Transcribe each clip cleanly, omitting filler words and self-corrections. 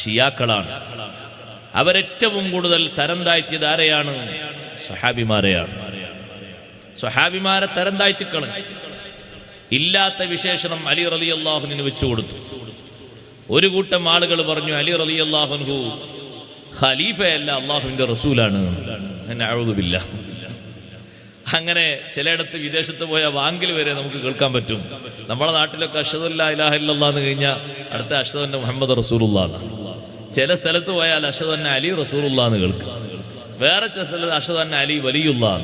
ഷിയാക്കളാണ്. അവരേറ്റവും കൂടുതൽ തരം താഴ്ത്തിയത് ആരെയാണ്? സ്വഹാബിമാരെയാണ്. സ്വഹാബിമാരെ തരം താഴ്ത്തിക്കളഞ്ഞു. ഇല്ലാത്ത വിശേഷണം അലി റളിയല്ലാഹു അൻഹുവിന് വെച്ചു കൊടുത്തു. ഒരു കൂട്ടം ആളുകൾ പറഞ്ഞു അലി റളിയല്ലാഹു അൻഹു ഖലീഫയല്ല, അള്ളാഹുവിന്റെ റസൂലാണ്. അഊദു ബില്ലാഹ്. അങ്ങനെ ചിലയിടത്ത് വിദേശത്ത് പോയ വാങ്കിൽ വരെ നമുക്ക് കേൾക്കാൻ പറ്റും. നമ്മുടെ നാട്ടിലൊക്കെ അഷ്ഹദു അല്ലാ ഇലാഹ ഇല്ലല്ലാഹ് എന്ന് കഴിഞ്ഞാൽ അടുത്ത അഷ്ഹദു അന്ന മുഹമ്മദ് റസൂലുള്ളാഹ്. ചില സ്ഥലത്ത് പോയാൽ അഷ്ഹദു അന്ന അലി റസൂലുള്ളാഹ് എന്ന് കേൾക്കാം. വേറെ ചില സ്ഥലത്ത് അഷ്ഹദു അന്ന അലി വലിയുള്ളാഹ്.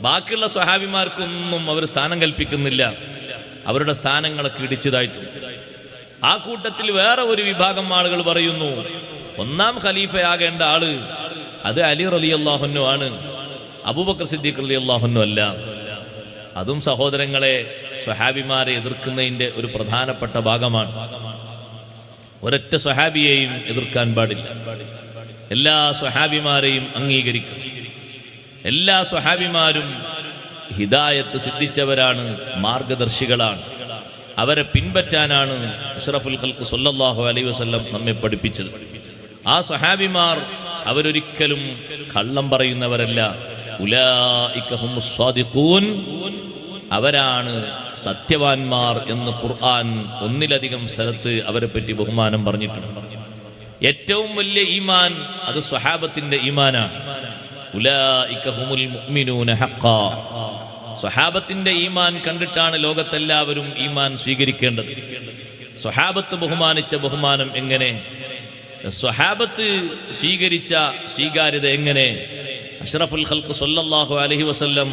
ബാക്കിയുള്ള സ്വഹാബിമാർക്കൊന്നും അവർ സ്ഥാനം കൽപ്പിക്കുന്നില്ല. അവരുടെ സ്ഥാനങ്ങളൊക്കെ ഇടിച്ചതായിട്ടു. ആ കൂട്ടത്തിൽ വേറെ ഒരു വിഭാഗം ആളുകൾ പറയുന്നു ഒന്നാം ഖലീഫയാകേണ്ട ആള് അത് അലി റളിയല്ലാഹു അൻഹു ആണ്, അബൂബക്കർ സിദ്ദീഖ് റളിയല്ലാഹു അൻഹു അല്ല. അതും സഹോദരങ്ങളെ സ്വഹാബിമാരെ എതിർക്കുന്നതിന്റെ ഒരു പ്രധാനപ്പെട്ട ഭാഗമാണ്. ഒരൊറ്റ സ്വഹാബിയെയും എതിർക്കാൻ പാടില്ല. എല്ലാ സ്വഹാബിമാരെയും അംഗീകരിക്കണം. എല്ലാ സ്വഹാബിമാരും ഹിദായത്ത് സിദ്ധിച്ചവരാണ്, മാർഗദർശികളാണ്. അവരെ പിൻപറ്റാനാണ് അഷ്റഫുൽ ഖൽഖ് സ്വല്ലല്ലാഹു അലൈഹി വസല്ലം നമ്മെ പഠിപ്പിച്ചത്. ആ സ്വഹാബിമാർ അവരൊരിക്കലും കള്ളം പറയുന്നവരല്ല. ഉലൈക ഹുമുസ് സ്വാദിഖൂൻ, അവരാണ് സത്യവാന്മാർ എന്ന് ഖുർആൻ ഒന്നിലധികം സ്ഥലത്ത് അവരെ പറ്റി ബഹുമാനം പറഞ്ഞിട്ടുണ്ട്. ഏറ്റവും വലിയ ഈമാൻ അത് സ്വഹാബത്തിന്റെ ഈമാനാണ്. ഉലൈക ഹുമുൽ മുഅ്മിനൂന ഹഖ്ഖാ. സ്വഹാബത്തിന്റെ ഈമാൻ കണ്ടിട്ടാണ് ലോകത്തെല്ലാവരും ഈമാൻ സ്വീകരിക്കേണ്ടത്. സ്വഹാബത്ത് ബഹുമാനിച്ച ബഹുമാനം എങ്ങനെ? സ്വഹാബത്ത് സ്വീകരിച്ച സ്വീകാര്യത എങ്ങനെ? അഷ്റഫുൽ ഖൽഖ് സ്വല്ലല്ലാഹു അലൈഹി വസല്ലം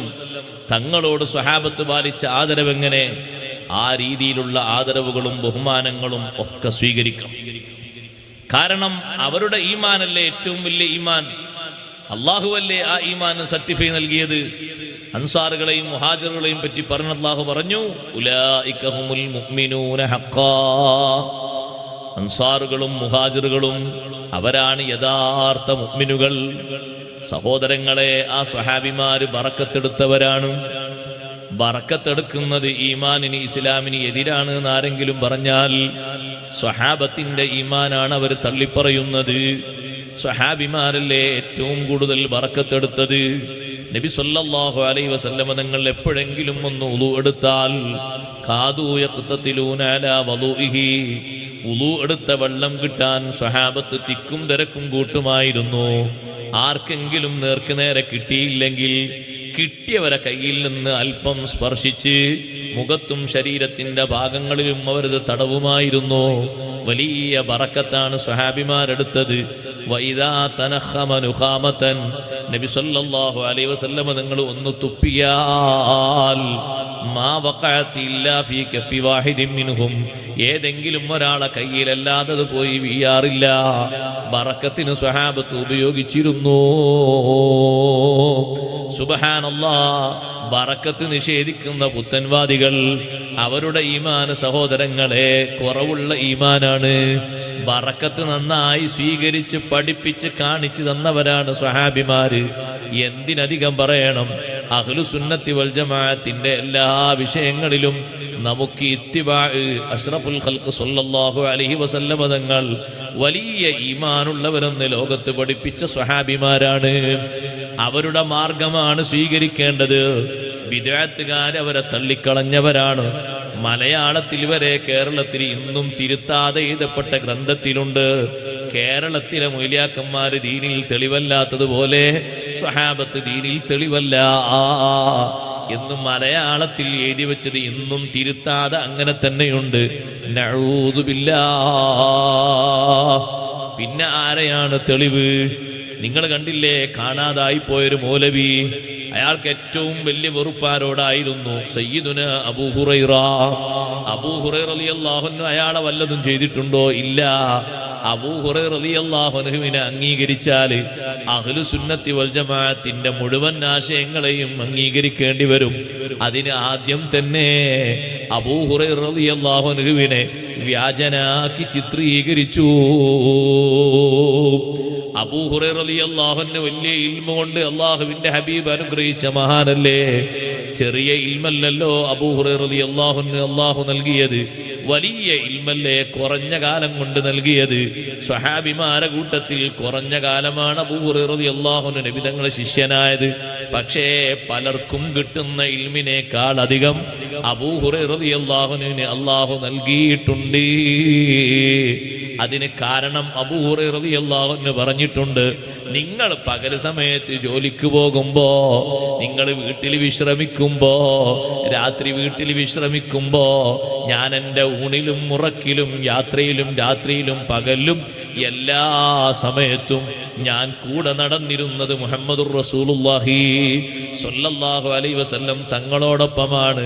തങ്ങളോട് സ്വഹാബത്ത് പാലിച്ച ആദരവ് എങ്ങനെ? ആ രീതിയിലുള്ള ആദരവുകളും ബഹുമാനങ്ങളും ഒക്കെ സ്വീകരിക്കണം. കാരണം അവരുടെ ഈമാനല്ലേ ഏറ്റവും വലിയ ഈമാൻ. അല്ലാഹുവല്ലേ ആ ഈമാൻ സർട്ടിഫൈ നൽകിയത്. അൻസാറുകളെയും മുഹാജിറുകളെയും പറ്റി പറഞ്ഞ അല്ലാഹു പറഞ്ഞു ഉലൈക ഹുമുൽ മുഅ്മിനൂന ഹഖ്ഖാ. അൻസാറുകളും മുഹാജിറുകളും അവരാണ് യഥാർത്ഥ മുഅ്മിനുകൾ. സഹോദരങ്ങളെ, ആ സ്വഹാബിമാര് ബറക്കത്തെടുത്തവരാണ്. ബറക്കത്തെടുക്കുന്നത് ഈമാനിന് ഇസ്ലാമിന് എതിരാണ് എന്ന് ആരെങ്കിലും പറഞ്ഞാൽ സ്വഹാബത്തിന്റെ ഈമാനാണ് അവർ തള്ളിപ്പറയുന്നത്. സ്വഹാബിമാരല്ലേ ഏറ്റവും കൂടുതൽ ബറക്കത്തെടുത്തത്. നബി സല്ലല്ലാഹു അലൈഹി വസല്ലം തങ്ങൾ എപ്പോഴെങ്കിലും ഒന്ന് വുളു എടുത്താൽ കാദൂ യഖ്തതിലൂന അലാ വളുഇഹി, വുളു എടുത്ത വെള്ളം കിട്ടാൻ സ്വഹാബത്ത് തിക്കും തിരക്കും കൂട്ടുമായിരുന്നു. ആർക്കെങ്കിലും നേർക്ക് നേരെ കിട്ടിയില്ലെങ്കിൽ കിട്ടിയവരെ കയ്യിൽ നിന്ന് അല്പം സ്പർശിച്ച് മുഖത്തും ശരീരത്തിന്റെ ഭാഗങ്ങളിലും അവരത് തടവുമായിരുന്നു. വലിയ ബറക്കത്താണ് സ്വഹാബിമാരെടുത്തത്. വഇദാ തനഖമ നുഖാമതൻ, നബി സല്ലല്ലാഹു അലൈഹി വസല്ലം നിങ്ങൾ ഒന്ന് തുപ്പിയാൽ മാ വഖഅത ഇല്ലാ ഫീ കഫി വാഹിദിൻ മിൻഹും, ഏതെങ്കിലും ഒരാളെ കയ്യിലല്ലാതെ പോയി വീയാറില്ല. ബറക്കത്തിന് സ്വഹാബത്ത് ഉപയോഗിച്ചിരുന്നു. സുബ്ഹാനല്ലാഹ്. ബറക്കത്ത് നിഷേധിക്കുന്ന പുത്തൻവാദികൾ അവരുടെ ഈമാൻ സഹോദരങ്ങളെ കുറവുള്ള ഈമാനാണ്. ബറക്കത്ത് നന്നായി സ്വീകരിച്ച് പഠിപ്പിച്ച് കാണിച്ചു തന്നവരാണ് സ്വഹാബിമാര്. എന്തിനധികം പറയണം? അഹ്ലുസുന്നത്തി വൽ ജമാഅത്തിന്റെ എല്ലാ വിഷയങ്ങളിലും നമുക്ക് ഇത്തിബാ അഷ്റഫുൽ ഖൽഖ് സ്വല്ലല്ലാഹു അലൈഹി വസല്ലം തങ്ങൾ വലിയ ഈമാനുള്ളവരെന്ന് ലോകത്ത് പഠിപ്പിച്ച സ്വഹാബിമാരാണ്. അവരുടെ മാർഗമാണ് സ്വീകരിക്കേണ്ടത്. ബിദ്അത്തുകാർ അവരെ തള്ളിക്കളഞ്ഞവരാണ്. മലയാളത്തിൽ വരെ കേരളത്തിൽ ഇന്നും തിരുത്താതെ എഴുതപ്പെട്ട ഗ്രന്ഥത്തിലുണ്ട് കേരളത്തിലെ മൗലിയാക്കന്മാര് ദീനിൽ തെളിവല്ലാത്തതുപോലെ സ്വഹാബത്ത് ദീനിൽ തെളിവല്ല എന്നും മലയാളത്തിൽ എഴുതി വെച്ചത് ഇന്നും തിരുത്താതെ അങ്ങനെ തന്നെയുണ്ട്. നഊദു ബില്ലാഹ്. പിന്നെ ആരെയാണ് തെളിവ്? നിങ്ങൾ കണ്ടില്ലേ, കാണാതായി പോയൊരു മൗലവി. അയാൾക്ക് ഏറ്റവും വലിയ വെറുപ്പാരോടായിരുന്നു? സയ്യിദുന അബൂ ഹുറൈറ. അബൂ ഹുറൈറ റളിയല്ലാഹു അൻഹു അയാളെ വല്ലതും ചെയ്തിട്ടുണ്ടോ? ഇല്ല. അബൂ ഹുറൈറ റളിയല്ലാഹു അൻഹുവിനെ അംഗീകരിച്ചാൽ അഹ്ലുസുന്നത്തി വൽ ജമാഅത്തിന്റെ മുഴുവൻ ആശയങ്ങളെയും അംഗീകരിക്കേണ്ടി വരും. അതിന് ആദ്യം തന്നെ അബൂ ഹുറൈറ റളിയല്ലാഹു അൻഹുവിനെ വ്യാജനാക്കി ചിത്രീകരിച്ചു. അബൂ ഹുറൈറ റളിയല്ലാഹു അൻഹു വലിയ ഇൽമ കൊണ്ട് അല്ലാഹുവിന്റെ ഹബീബ് അനുഗ്രഹിച്ച മഹാനല്ലേ. ചെറിയ ഇൽമല്ലല്ലോ അബൂ ഹുറൈറ റളിയല്ലാഹു അൻഹു അല്ലാഹു നൽകിയത്. വലിയ ഇൽമല്ലേ കുറഞ്ഞ കാലം കൊണ്ട് നൽകിയത്. സ്വഹാബിമാരെ കൂട്ടത്തിൽ കുറഞ്ഞ കാലമാണ് അബൂ ഹുറൈറ റളിയല്ലാഹു അൻഹു നബി തങ്ങളുടെ ശിഷ്യനായത്. പക്ഷേ പലർക്കും കിട്ടുന്ന ഇൽമിനേക്കാൾ അധികം അബൂ ഹുറൈറ റളിയല്ലാഹു അൻഹുവിന് അല്ലാഹു നൽകിയിട്ടുണ്ട്. അതിന് കാരണം അബൂ ഹുറൈറ റളിയല്ലാഹു അൻഹു പറഞ്ഞിട്ടുണ്ട്, നിങ്ങൾ പകൽ സമയത്ത് ജോലിക്ക് പോകുമ്പോ, നിങ്ങൾ വീട്ടിൽ വിശ്രമിക്കുമ്പോ, രാത്രി വീട്ടിൽ വിശ്രമിക്കുമ്പോ, ഞാൻ എൻ്റെ ഊണിലും ഉറക്കിലും യാത്രയിലും രാത്രിയിലും പകലും എല്ലാ സമയത്തും ഞാൻ കൂടെ നടന്നിരുന്നത് മുഹമ്മദുർ റസൂലുള്ളാഹി സ്വല്ലല്ലാഹു അലൈഹി വസല്ലം തങ്ങളോടൊപ്പമാണ്.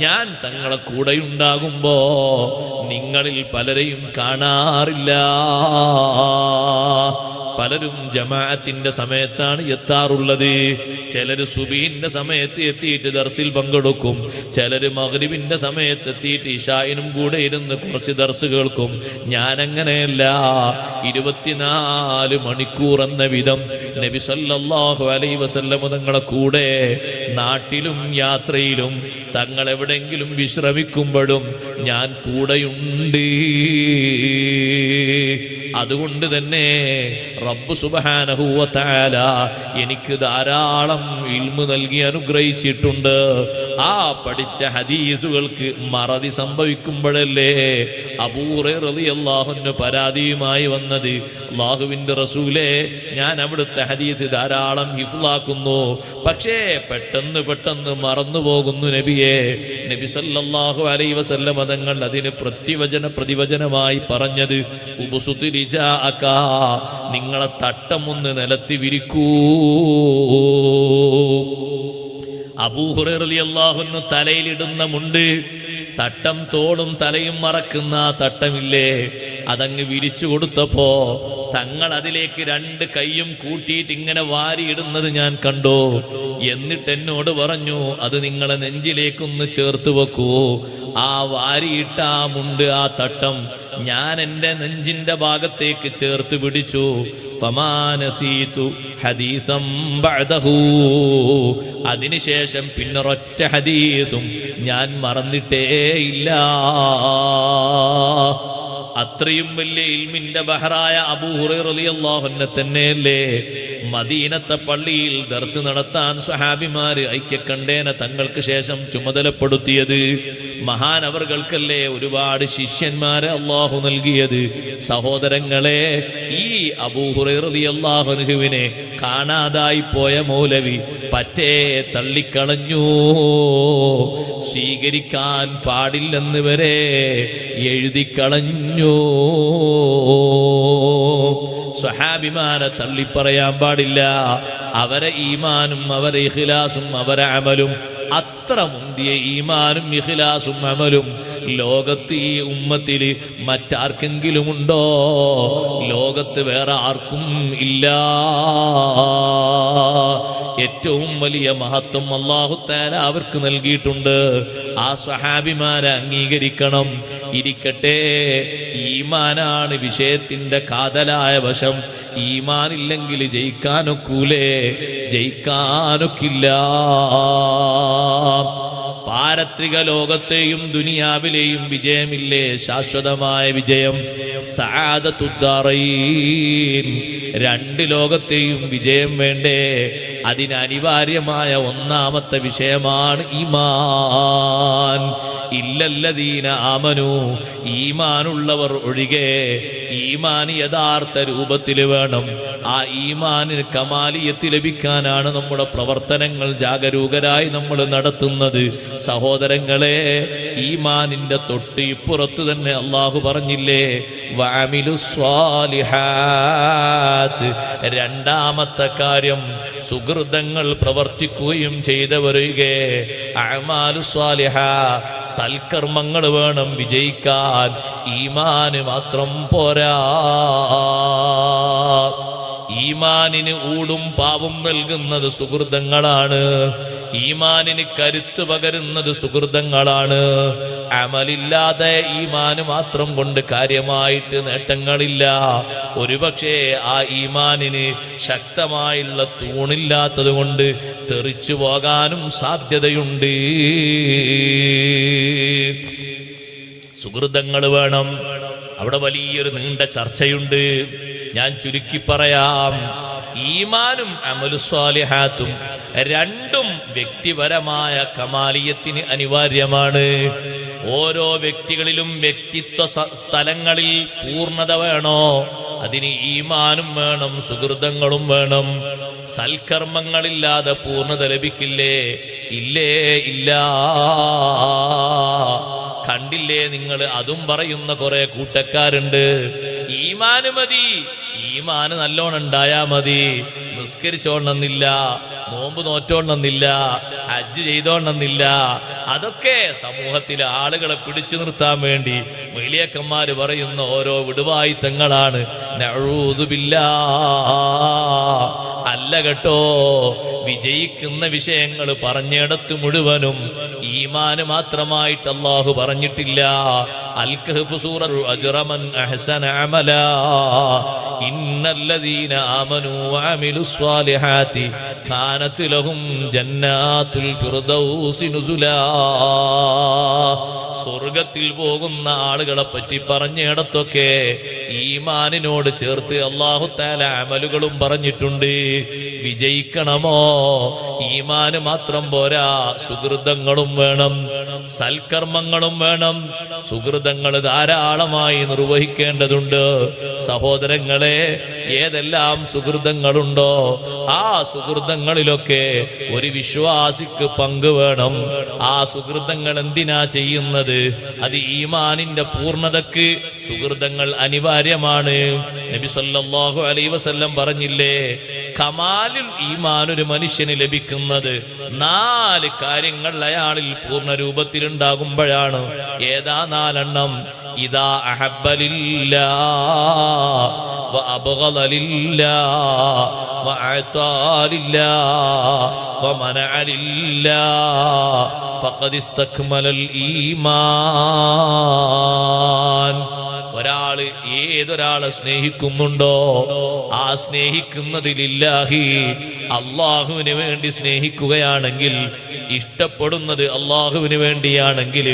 ഞാൻ തങ്ങളെ കൂടെയുണ്ടാകുമ്പോ നിങ്ങളിൽ പലരെയും കാണാറില്ല. പലരും ജമാഅത്തിന്റെ സമയത്താണ് എത്താറുള്ളത്. ചിലര് സുബീന്റെ സമയത്ത് എത്തിയിട്ട് ദർസിൽ പങ്കെടുക്കും. ചിലര് മഗ്രിബിന്റെ സമയത്ത് എത്തിയിട്ട് ഇശായിനും കൂടെ ഇരുന്ന് കുറച്ച് ദർസ് കേൾക്കും. ഞാനങ്ങനെയല്ല. 24 മണിക്കൂർ എന്ന വിധം നബി സല്ലല്ലാഹു അലൈഹി വസല്ലം തങ്ങളെ കൂടെ നാട്ടിലും യാത്രയിലും തങ്ങൾ എവിടെങ്കിലും വിശ്രമിക്കുമ്പോഴും ഞാൻ കൂടെയുണ്ട്. അതുകൊണ്ട് തന്നെ റബ്ബ് സുബ്ഹാനഹു വ തആല എനിക്ക് ധാരാളം ഇൽമു നൽകി അനുഗ്രഹിച്ചിട്ടുണ്ട്. ആ പഠിച്ച ഹദീസുകൾക്ക് മറതി സംഭവിക്കുമ്പോഴല്ലേ അബൂ ഹുറൈറ റളിയല്ലാഹു അൻഹു പരാതിയുമായി വന്നത്, അല്ലാഹുവിൻ്റെ റസൂലേ, ഞാൻ അവിടുത്തെ ഹദീസ് ധാരാളം ഹിഫ്ളാക്കുന്നു, പക്ഷേ പെട്ടെന്ന് മറന്നു പോകുന്നു നബിയെ. നബി സല്ലല്ലാഹു അലൈഹി വസല്ലം തങ്ങൾ അതിന് പ്രതിവചനമായി പറഞ്ഞത്, ഉബ്സുത് റിജാഅക, നിങ്ങളെ തട്ടം ഒന്ന് നിലത്തി വിരിക്കൂ. അബൂ ഹുറൈറ റളിയല്ലാഹു അൻഹു തലയിലിടുന്ന മുണ്ട്, തട്ടം തോളും തലയും മറക്കുന്ന തട്ടമില്ലേ, അതങ്ങ് വിരിച്ചു കൊടുത്തപ്പോ തങ്ങൾ അതിലേക്ക് 2 കൈയും കൂട്ടിയിട്ട് ഇങ്ങനെ വാരിയിടുന്നത് ഞാൻ കണ്ടു. എന്നിട്ട് എന്നോട് പറഞ്ഞു, അത് നിങ്ങളെ നെഞ്ചിലേക്കൊന്ന് ചേർത്ത് വെക്കൂ. ആ വാരിയിട്ട ആ മുണ്ട്, ആ തട്ടം ഞാൻ എൻ്റെ നെഞ്ചിന്റെ ഭാഗത്തേക്ക് ചേർത്ത് പിടിച്ചു. ഫമാനസീതു ഹദീസം ബഅദഹു, അതിനുശേഷം പിന്നൊരൊറ്റ ഹദീസും ഞാൻ മറന്നിട്ടേ ഇല്ല. അത്രയും വലിയ ഇൽമിന്റെ ബഹറായ അബൂ ഹുറൈറ റളിയല്ലാഹു അൻഹു തന്നെയല്ലേ മദീനത്തെ പള്ളിയിൽ ദർസ് നടത്താൻ സ്വഹാബിമാര് ഐക്യകണ്ഠേന തങ്ങൾക്ക് ശേഷം ചുമതലപ്പെടുത്തിയത്. മഹാനവർകൾക്കല്ലേ ഒരുപാട് ശിഷ്യന്മാരെ അള്ളാഹു നൽകിയത്. സഹോദരങ്ങളെ, ഈ അബൂ ഹുറൈറ റളിയല്ലാഹു അൻഹുവിനെ കാണാതായി പോയ മൗലവി പറ്റേ തള്ളിക്കളഞ്ഞു. സ്വീകരിക്കാൻ പാടില്ലെന്ന് വരെ എഴുതിക്കളഞ്ഞു. സ്വഹാബിമാരെ തള്ളിപ്പറയാൻ പാടില്ല. അവരെ ഈമാനും അവരെ ഇഖ്ലാസും അവരെ അമലും, അത്ര മുന്തിയ ഈമാനും ഇഖ്ലാസും അമലും ലോകത്ത് ഈ ഉമ്മത്തിൽ മറ്റാർക്കെങ്കിലും ഉണ്ടോ? ലോകത്ത് വേറെ ആർക്കും ഇല്ല. ഏറ്റവും വലിയ മഹത്വം അല്ലാഹു തആല അവർക്ക് നൽകിയിട്ടുണ്ട്. ആ സ്വഹാബിമാരെ അംഗീകരിക്കണം. ഇരിക്കട്ടെ, ഈമാനാണ് വിഷയത്തിന്റെ കാതലായ വശം. ഈമാനില്ലെങ്കിൽ ജയിക്കാനൊക്കൂലേ? ജയിക്കാനൊക്കില്ല. പാരത്രിക ലോകത്തെയും ദുനിയാവിലെയും വിജയമില്ലേ ശാശ്വതമായ വിജയം? സഅദത്തുദ്ദാറൈൻ, 2 ലോകത്തെയും വിജയം വേണ്ടേ? അതിനനിവാര്യമായ ഒന്നാമത്തെ വിഷയമാണ് ഈമാൻ. ഇല്ലല്ലദീന ആമനു, ഈമാനുള്ളവർ ഒഴികെ. ഈമാൻ യഥാർത്ഥ രൂപത്തിൽ വേണം. ആ ഈമാനിന് കമാലിയത്ത് ലഭിക്കാനാണ് നമ്മുടെ പ്രവർത്തനങ്ങൾ ജാഗരൂകരായി നമ്മൾ നടത്തുന്നത്. സഹോദരങ്ങളെ, ഈമാനിന്റെ തൊട്ട് ഇപ്പുറത്ത് തന്നെ അള്ളാഹു പറഞ്ഞില്ലേ, വഅമിലുസ്സാലിഹാത്ത്. രണ്ടാമത്തെ കാര്യം, സുഹൃതങ്ങൾ പ്രവർത്തിക്കുകയും ചെയ്തവരികെ അഅമാലുസ്സാലിഹ, സൽക്കർമ്മങ്ങൾ വേണം വിജയിക്കാൻ. ഈമാന് മാത്രം പോരാ. ഈമാനിന് ഊടും പാവും നൽകുന്നത് സുഹൃതങ്ങളാണ്. ഈമാനിന് കരുത്ത് പകരുന്നത് സുഹൃതങ്ങളാണ്. അമലില്ലാതെ ഈമാന് മാത്രം കൊണ്ട് കാര്യമായിട്ട് നേട്ടങ്ങളില്ല. ഒരുപക്ഷെ ആ ഈമാനിന് ശക്തമായുള്ള തൂണില്ലാത്തത് കൊണ്ട് തെറിച്ചു പോകാനും സാധ്യതയുണ്ട്. സുഹൃതങ്ങൾ വേണം. അവിടെ വലിയൊരു നീണ്ട ചർച്ചയുണ്ട്, ഞാൻ ചുരുക്കി പറയാം. ഈമാനും അമലു സ്വാലിഹാത്തും രണ്ടും വ്യക്തിപരമായ കമാലിയത്തിന് അനിവാര്യമാണ്. ഓരോ വ്യക്തികളിലും വ്യക്തിത്വ സ്ഥലങ്ങളിൽ പൂർണ്ണത വേണോ, അതിന് ഈമാനും വേണം, സുഹൃതങ്ങളും വേണം. സൽക്കർമ്മങ്ങളില്ലാതെ പൂർണ്ണത ലഭിക്കില്ലേ? ഇല്ലേ, ഇല്ല. കണ്ടില്ലേ നിങ്ങൾ, അതും പറയുന്ന കുറെ കൂട്ടക്കാരുണ്ട്. ഈമാന് മതി, ഈമാന് നല്ലോണം ഉണ്ടായാ മതി, നിസ്കരിച്ചോണമെന്നില്ല, നോമ്പ് നോറ്റോണമെന്നില്ല, ഹജ്ജ് ചെയ്തോണമെന്നില്ല. അതൊക്കെ സമൂഹത്തിലെ ആളുകളെ പിടിച്ചു നിർത്താൻ വേണ്ടി വലിയക്കന്മാര് പറയുന്ന ഓരോ വിടുവായിത്തങ്ങളാണ്. നഊദു ബില്ലാഹ്. അല്ല കേട്ടോ, വിജയിക്കുന്ന വിഷയങ്ങൾ പറഞ്ഞിടത്ത് മുഴുവനും ഈമാന് മാത്രമായിട്ട് അല്ലാഹു പറഞ്ഞിട്ടില്ല. അൽ കഹ്ഫ് സൂറത്തു അജ്റമൻ അഹ്സന അമലാ ഇന്നല്ലദീന ആമനൂ വഅമിലുസ് സ്വാലിഹാത്തി കാനത് ലഹും ജന്നാത്തുൽ ഫിർദൗസി നുസുലാ. സ്വർഗത്തിൽ പോകുന്ന ആളുകളെ പറ്റി പറഞ്ഞിടത്തൊക്കെ ഈമാനിനോട് ചേർത്ത് അല്ലാഹു തആല അമലുകളും പറഞ്ഞിട്ടുണ്ട്. വിജയിക്കണമോ, ഈമാന് മാത്രം പോരാ, സുഹൃതങ്ങളും വേണം, സൽക്കർമ്മങ്ങളും വേണം. സുഹൃതങ്ങൾ ധാരാളമായി നിർവഹിക്കേണ്ടതുണ്ട്. സഹോദരങ്ങളെ, ഏതെല്ലാം സുഹൃതങ്ങളുണ്ടോ ആ സുഹൃതങ്ങളിലൊക്കെ ഒരു വിശ്വാസിക്ക് പങ്ക് വേണം. ആ സുഹൃതങ്ങൾ എന്തിനാ ചെയ്യുന്നത്? അത് ഈമാനിന്റെ പൂർണ്ണതക്ക് സുഹൃതങ്ങൾ അനിവാര്യമാണ്. നബി സല്ലല്ലാഹു അലൈഹി വസല്ലം പറഞ്ഞില്ലേ, കമാലുൽ ഈമാൻ ഒരു മനുഷ്യന് ലഭിക്കുന്നത് 4 കാര്യങ്ങൾ അയാളിൽ പൂർണ്ണ രൂപത്തിലുണ്ടാകുമ്പോഴാണ്. ഏതാ 4 എണ്ണം? ഇദാ അഹബ്ബ ലില്ലാഹ് വ അബ്ഗള ലില്ലാഹ് വ അഅതാ ലില്ലാഹ് വ മനഅ ലില്ലാഹ് ഫഖദ് ഇസ്തക്മലൽ ഈമാൻ. ഒരാള് ഏതൊരാളെ സ്നേഹിക്കുന്നുണ്ടോ ആ സ്നേഹിക്കുന്നത് ലില്ലാഹി, അള്ളാഹുവിന് വേണ്ടി സ്നേഹിക്കുകയാണെങ്കിൽ, ഇഷ്ടപ്പെടുന്നത് അള്ളാഹുവിന് വേണ്ടിയാണെങ്കിൽ,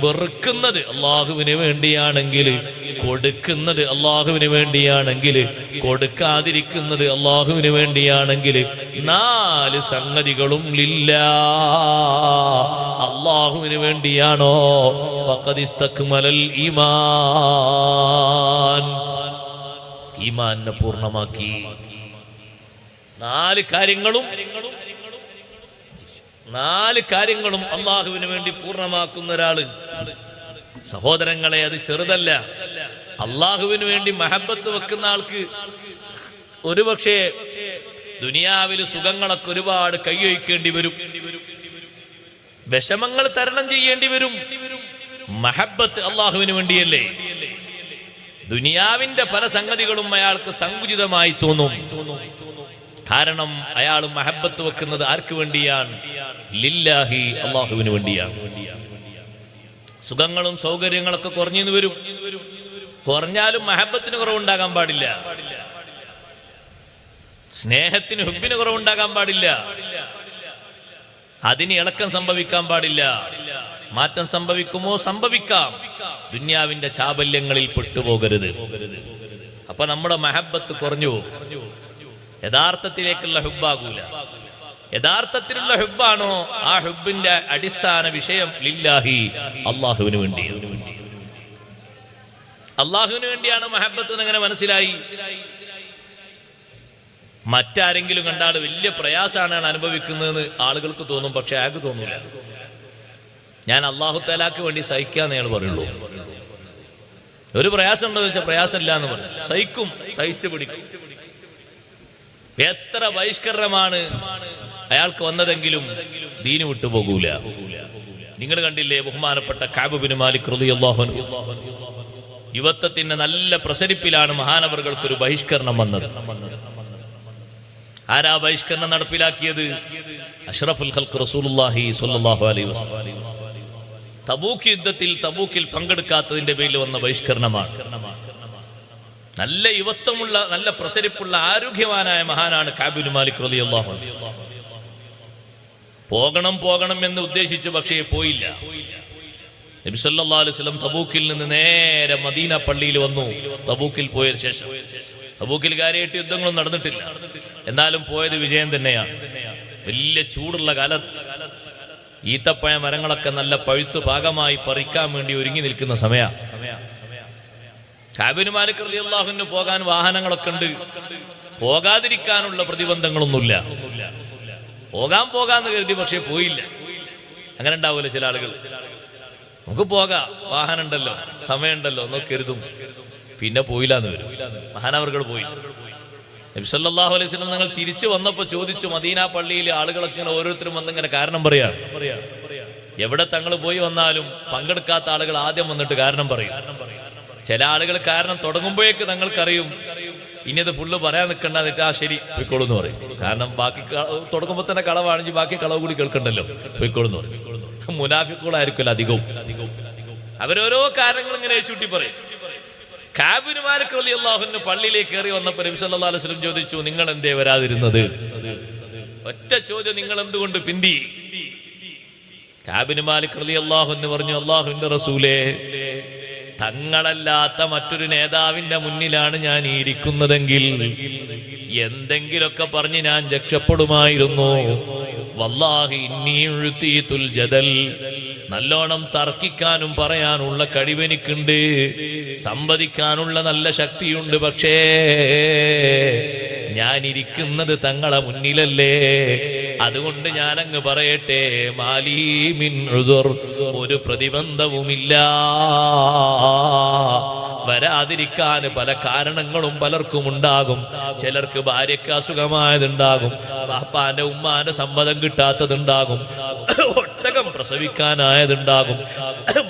വെറുക്കുന്നത് അള്ളാഹുവിന് വേണ്ടിയാണെങ്കിൽ, കൊടുക്കുന്നത് അള്ളാഹുവിന് വേണ്ടിയാണെങ്കിൽ, കൊടുക്കാതിരിക്കുന്നത് അള്ളാഹുവിന് വേണ്ടിയാണെങ്കിൽ, 4 സംഗതികളും ലില്ലാഹ്, അള്ളാഹുവിന് വേണ്ടിയാണോ? ഫഖദ് ഇസ്തക്മലൽ ഈമാൻ. ഈമാനെ പൂർണ്ണമാക്കി. 4 കാര്യങ്ങളും അള്ളാഹുവിന് വേണ്ടി പൂർണ്ണമാക്കുന്ന ഒരാള്, സഹോദരങ്ങളെ, അത് ചെറുതല്ല. അള്ളാഹുവിന് വേണ്ടി മഹബത്ത് വെക്കുന്ന ആൾക്ക് ഒരുപക്ഷെ ദുനിയാവിൽ സുഖങ്ങളൊക്കെ ഒരുപാട് കൈയൊഴിക്കേണ്ടി വരും, വിഷമങ്ങൾ തരണം ചെയ്യേണ്ടി വരും. മഹബത്ത് അള്ളാഹുവിന് വേണ്ടിയല്ലേ. ദുനിയാവിന്റെ പല സംഗതികളും അയാൾക്ക് സങ്കുചിതമായി തോന്നും. കാരണം അയാൾ മഹബത്ത് വെക്കുന്നത് ആർക്ക് വേണ്ടിയാണ്? ലില്ലാഹി, അള്ളാഹുവിന് വേണ്ടിയാണ്. സുഖങ്ങളും സൗകര്യങ്ങളൊക്കെ കുറഞ്ഞു വരും. കുറഞ്ഞാലും മഹബത്തിന് കുറവുണ്ടാകാൻ പാടില്ല, സ്നേഹത്തിന് ഹുബ്ബിന് കുറവുണ്ടാകാൻ പാടില്ല, അതിന് ഇളക്കം സംഭവിക്കാൻ പാടില്ല. മാറ്റം സംഭവിക്കുമോ? സംഭവിക്കാം. ദുന്യാവിന്റെ ചാബല്യങ്ങളിൽ പെട്ടുപോകരുത്. അപ്പൊ നമ്മുടെ മഹബത്ത് കുറഞ്ഞു, യഥാർത്ഥത്തിലേക്കുള്ള ഹുബ്ബാകൂല. യഥാർത്ഥത്തിലുള്ള ഹുബ്ബാണോ ആ ഹുബ്ബിന്റെ അടിസ്ഥാന വിഷയം ലില്ലാഹി, അള്ളാഹുവിന് വേണ്ടി. അള്ളാഹുവിന് വേണ്ടിയാണ് മഹബത്ത് എന്നെങ്ങനെ മനസ്സിലായി? മറ്റാരെങ്കിലും കണ്ടാൽ വലിയ പ്രയാസമാണ് അനുഭവിക്കുന്നതെന്ന് ആളുകൾക്ക് തോന്നും, പക്ഷെ അയാൾക്ക് തോന്നൂല. ഞാൻ അല്ലാഹു തആലാക്ക് വേണ്ടി സഹിക്കാന്ന് അയാൾ പറയുള്ളൂ. ഒരു പ്രയാസം ഉണ്ടോ എന്ന് വെച്ചാൽ പ്രയാസമില്ല എന്ന് പറയും, സഹിക്കും, സഹിച്ചു പിടിക്കും. എത്ര ബഹിഷ്കരണമാണ് അയാൾക്ക് വന്നതെങ്കിലും ദീന് വിട്ടുപോകൂല. നിങ്ങൾ കണ്ടില്ലേ, ബഹുമാനപ്പെട്ട കഅബ് ബിൻ മാലിക് റളിയല്ലാഹു അൻഹു യുവത്വത്തിന്റെ നല്ല പ്രസരിപ്പിലാണ് മഹാനവറുകൾക്ക് ഒരു ബഹിഷ്കരണം വന്നത്. ആരാ ബഹിഷ്കരണം നടപ്പിലാക്കിയത്? അഷ്റഫുൽ ഖൽഖ് റസൂലുള്ളാഹി സ്വല്ലല്ലാഹു അലൈഹി വസല്ലം. തബൂക്ക് യുദ്ധത്തിൽ തബൂക്കിൽ പങ്കെടുക്കാത്തതിന്റെ പേരിൽ വന്ന ബഹിഷ്കരണമാണ്. നല്ല യുവത്വമുള്ള, നല്ല പ്രസരിപ്പുള്ള, ആരോഗ്യവാനായ മഹാനാണ് കഅബ് ബിൻ മാലിക് റളിയല്ലാഹു അൻഹു. പോകണം എന്ന് ഉദ്ദേശിച്ചു, പക്ഷേ പോയില്ല. നബി സല്ലല്ലാഹു അലൈഹി വസല്ലം തബൂക്കിൽ നിന്ന് നേരെ മദീന പള്ളിയിൽ വന്നു. തബൂക്കിൽ പോയ ശേഷം, തബൂക്കിൽ കാര്യമായിട്ട് യുദ്ധങ്ങളൊന്നും നടന്നിട്ടില്ല, എന്നാലും പോയത് വിജയം തന്നെയാണ്. വലിയ ചൂടുള്ള കാലത്ത് ഈത്തപ്പഴ മരങ്ങളൊക്കെ നല്ല പഴുത്തു പാകമായി പറിക്കാൻ വേണ്ടി ഒരുങ്ങി നിൽക്കുന്ന സമയം. കഅബ് ബിൻ മാലിക് റളിയല്ലാഹു അൻഹു പോകാൻ വാഹനങ്ങളൊക്കെ ഉണ്ട്, പോകാതിരിക്കാനുള്ള പ്രതിബന്ധങ്ങളൊന്നുമില്ല. പോകാന്ന് കരുതി, പക്ഷെ പോയില്ല. അങ്ങനെ ഉണ്ടാവൂല്ലോ ചില ആളുകൾ, നമുക്ക് പോകാം, വാഹനം ഉണ്ടല്ലോ, സമയമുണ്ടല്ലോ എന്നൊക്കെ കരുതും, പിന്നെ പോയില്ലാന്ന് വരും. മഹാനവർകൾ പോയി. നബി സല്ലല്ലാഹു അലൈഹി വസല്ലം ഞങ്ങൾ തിരിച്ചു വന്നപ്പോൾ ചോദിച്ചു, മദീന പള്ളിയിൽ ആളുകളൊക്കെ ഇങ്ങനെ ഓരോരുത്തരും വന്നിങ്ങനെ കാരണം പറയാണ്. എവിടെ തങ്ങൾ പോയി വന്നാലും പങ്കെടുക്കാത്ത ആളുകൾ ആദ്യം വന്നിട്ട് കാരണം പറയും. ചില ആളുകൾ കാരണം തുടങ്ങുമ്പോഴേക്ക് തങ്ങൾക്കറിയും ഇനി അത് ഫുള്ള് പറയാൻ നിൽക്കണ്ട, എന്നിട്ട് ആ ശരി പോയിക്കോളൂ എന്ന് പറയും. കാരണം ബാക്കി തുടങ്ങുമ്പോൾ തന്നെ കളവാണെങ്കിൽ ബാക്കി കളവ് കൂടി കേൾക്കണ്ടല്ലോ, പോയിക്കോളൂ എന്ന് പറയും. മുനാഫിക്കുകളായിരിക്കുമല്ലോ അധികവും. അവരോരോ കാരണങ്ങൾ ഇങ്ങനെ ചൂണ്ടി പറയും. കഅബ് ബിൻ മാലിക് റളിയല്ലാഹു അൻഹു പള്ളിയിലേക്ക് കയറി വന്നപ്പോൾ നബി സല്ലല്ലാഹു അലൈഹി വസല്ലം ചോദിച്ചു, നിങ്ങൾ എന്തേ വരാതിരുന്നത്? ഒറ്റ ചോദ്യം, നിങ്ങൾ എന്തുകൊണ്ട് പിന്തി? കഅബ് ബിൻ മാലിക് റളിയല്ലാഹു അൻഹു പറഞ്ഞു, അല്ലാഹുവിന്റെ റസൂലേ, തങ്ങളല്ലാത്ത മറ്റൊരു നേതാവിന്റെ മുന്നിലാണ് ഞാൻ ഇരിക്കുന്നതെങ്കിൽ എന്തെങ്കിലൊക്കെ പറഞ്ഞ് ഞാൻ രക്ഷപ്പെടുമായിരുന്നു. വല്ലാഹി ഇന്നി ഉഴ്തീതുൽ ജദൽ, നല്ലോണം തർക്കിക്കാനും പറയാനുള്ള കഴിവെനിക്കുണ്ട്, സംവദിക്കാനുള്ള നല്ല ശക്തിയുണ്ട്. പക്ഷേ ഞാൻ ഇരിക്കുന്നത് തങ്ങളെ മുന്നിലല്ലേ, അതുകൊണ്ട് ഞാൻ അങ്ങ് പറയട്ടെ, മാലീ മിൻ ഉദുർ, ഒരു പ്രതിബന്ധവുമില്ല. വരാതിരിക്കാൻ പല കാരണങ്ങളും പലർക്കും ഉണ്ടാകും. ചിലർക്ക് ഭാര്യയ്ക്ക് അസുഖമായതുണ്ടാകും, ബാപ്പാന്റെ ഉമ്മാന്റെ സമ്മതം കിട്ടാത്തതുണ്ടാകും, ഒട്ടകം പ്രസവിക്കാനായതുണ്ടാകും,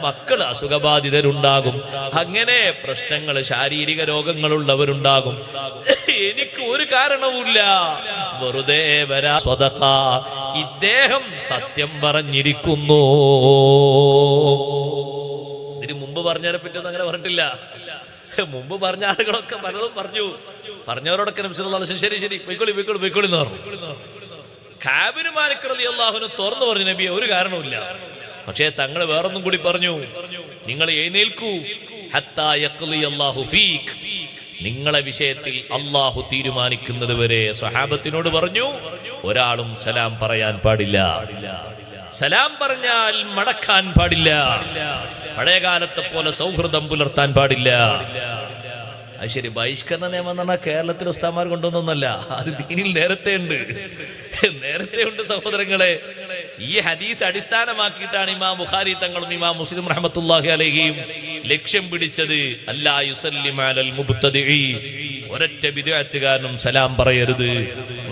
മക്കൾ അസുഖബാധിതരുണ്ടാകും, അങ്ങനെ പ്രശ്നങ്ങൾ, ശാരീരിക രോഗങ്ങളുള്ളവരുണ്ടാകും. എനിക്ക് ഒരു കാരണവുമില്ല, വെറുതെ വരാ സ്വതഖ, ഇദ്ദേഹം സത്യം പറഞ്ഞിരിക്കുന്നു. ഇതിന് മുമ്പ് പറഞ്ഞതിനെ പറ്റൊന്നും അങ്ങനെ പറഞ്ഞിട്ടില്ല. മുമ്പ് പറഞ്ഞ ആളുകളൊക്കെ പലതും പറഞ്ഞവരോടൊക്കെ നബി സല്ലല്ലാഹു അലൈഹി വസല്ലം ശരി പോയിക്കോളി എന്ന് പറഞ്ഞു. കഅബ് ബിൻ മാലിക് റളിയല്ലാഹു അൻഹു തുറന്നു പറഞ്ഞു, നബിയെ ഒരു കാരണവുമില്ല. പക്ഷേ തങ്ങൾ വേറൊന്നും കൂടി പറഞ്ഞു, നിങ്ങൾ എഴുന്നേൽക്കൂ, ഹത്താ യഖ്ളി അല്ലാഹു ഫീക്, നിങ്ങളെ വിഷയത്തിൽ അള്ളാഹു തീരുമാനിക്കുന്നത് വരെ. സ്വഹാബത്തിനോട് പറഞ്ഞു, ഒരാളും സലാം പറയാൻ പാടില്ല, സലാം പറഞ്ഞാൽ മടക്കാൻ പാടില്ല, പഴയകാലത്തെ പോലെ സൗഹൃദം പുലർത്താൻ പാടില്ല. അത് ശരി, ബഹിഷ്കരണ നിയമം എന്ന് പറഞ്ഞാൽ കേരളത്തിലെ ഉസ്താദ്മാർ കൊണ്ടൊന്നല്ല, അത് ദീനിൽ നേരത്തെ ഉണ്ട് സഹോദരങ്ങളെ. ഈ ഹദീസ് അടിസ്ഥാനമാക്കിയിട്ടാണ് ഇമാം ബുഖാരി തങ്ങളും ഇമാം മുസ്ലിം റഹ്മത്തുള്ളാഹി അലൈഹിയും ലക്ഷ്യം പിടിച്ചത്. അല്ലാ യുസല്ലിമ അലൽ മുബ്തദിഇ, ഒരൊറ്റ ബിദ്അത്തുകാരനും സലാം പറയരുത്.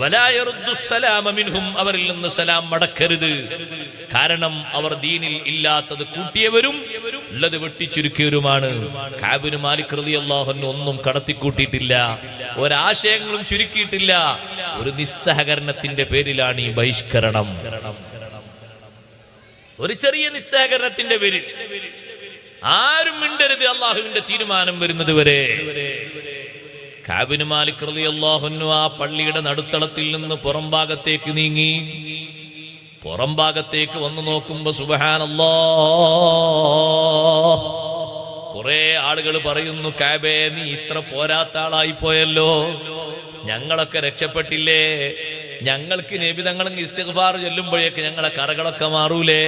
വലാ യറുദ്ദുസ്സലാമ മിൻഹും, അവരിൽ നിന്ന് സലാം മടക്കരുത്. കാരണം അവർ ദീനിൽ ഇല്ലാത്തത് കൂട്ടിയവരും ഉള്ളത് വെട്ടിച്ചുരുക്കിയവരുമാണ്. കഅബ് ബിൻ മാലിക് റളിയല്ലാഹു അൻഹു ഒന്നും കടത്തിക്കൂട്ടിയിട്ടില്ല, ഒരാശയങ്ങളും ചുരുക്കിയിട്ടില്ല. ഒരു നിസ്സഹകരണത്തിന്റെ പേരിലാണ് ഈ ബഹിഷ്കരണം. ഒരു ചെറിയ നിസ്സഹകരണത്തിന്റെ പേരിൽ ആരും മിണ്ടരുത്, അള്ളാഹുവിന്റെ തീരുമാനം വരുന്നത് വരെ. കഅബ് ബിൻ മാലിക് റളിയല്ലാഹു അൻഹു ആ പള്ളിയുടെ നടുത്തളത്തിൽ നിന്ന് പുറം ഭാഗത്തേക്ക് നീങ്ങി. പുറം ഭാഗത്തേക്ക് വന്നു നോക്കുമ്പോ സുബ്ഹാനല്ലാഹ്, കുറെ ആളുകൾ പറയുന്നു, കഅബേ നീ ഇത്ര പോരാത്ത ആളായി പോയല്ലോ, ഞങ്ങളൊക്കെ രക്ഷപ്പെട്ടില്ലേ, ഞങ്ങൾക്ക് നബി തങ്ങൾ ഇസ്തിഗ്ഫാർ ചൊല്ലുമ്പോഴേക്ക് ഞങ്ങളെ കറകളൊക്കെ മാറൂലേ,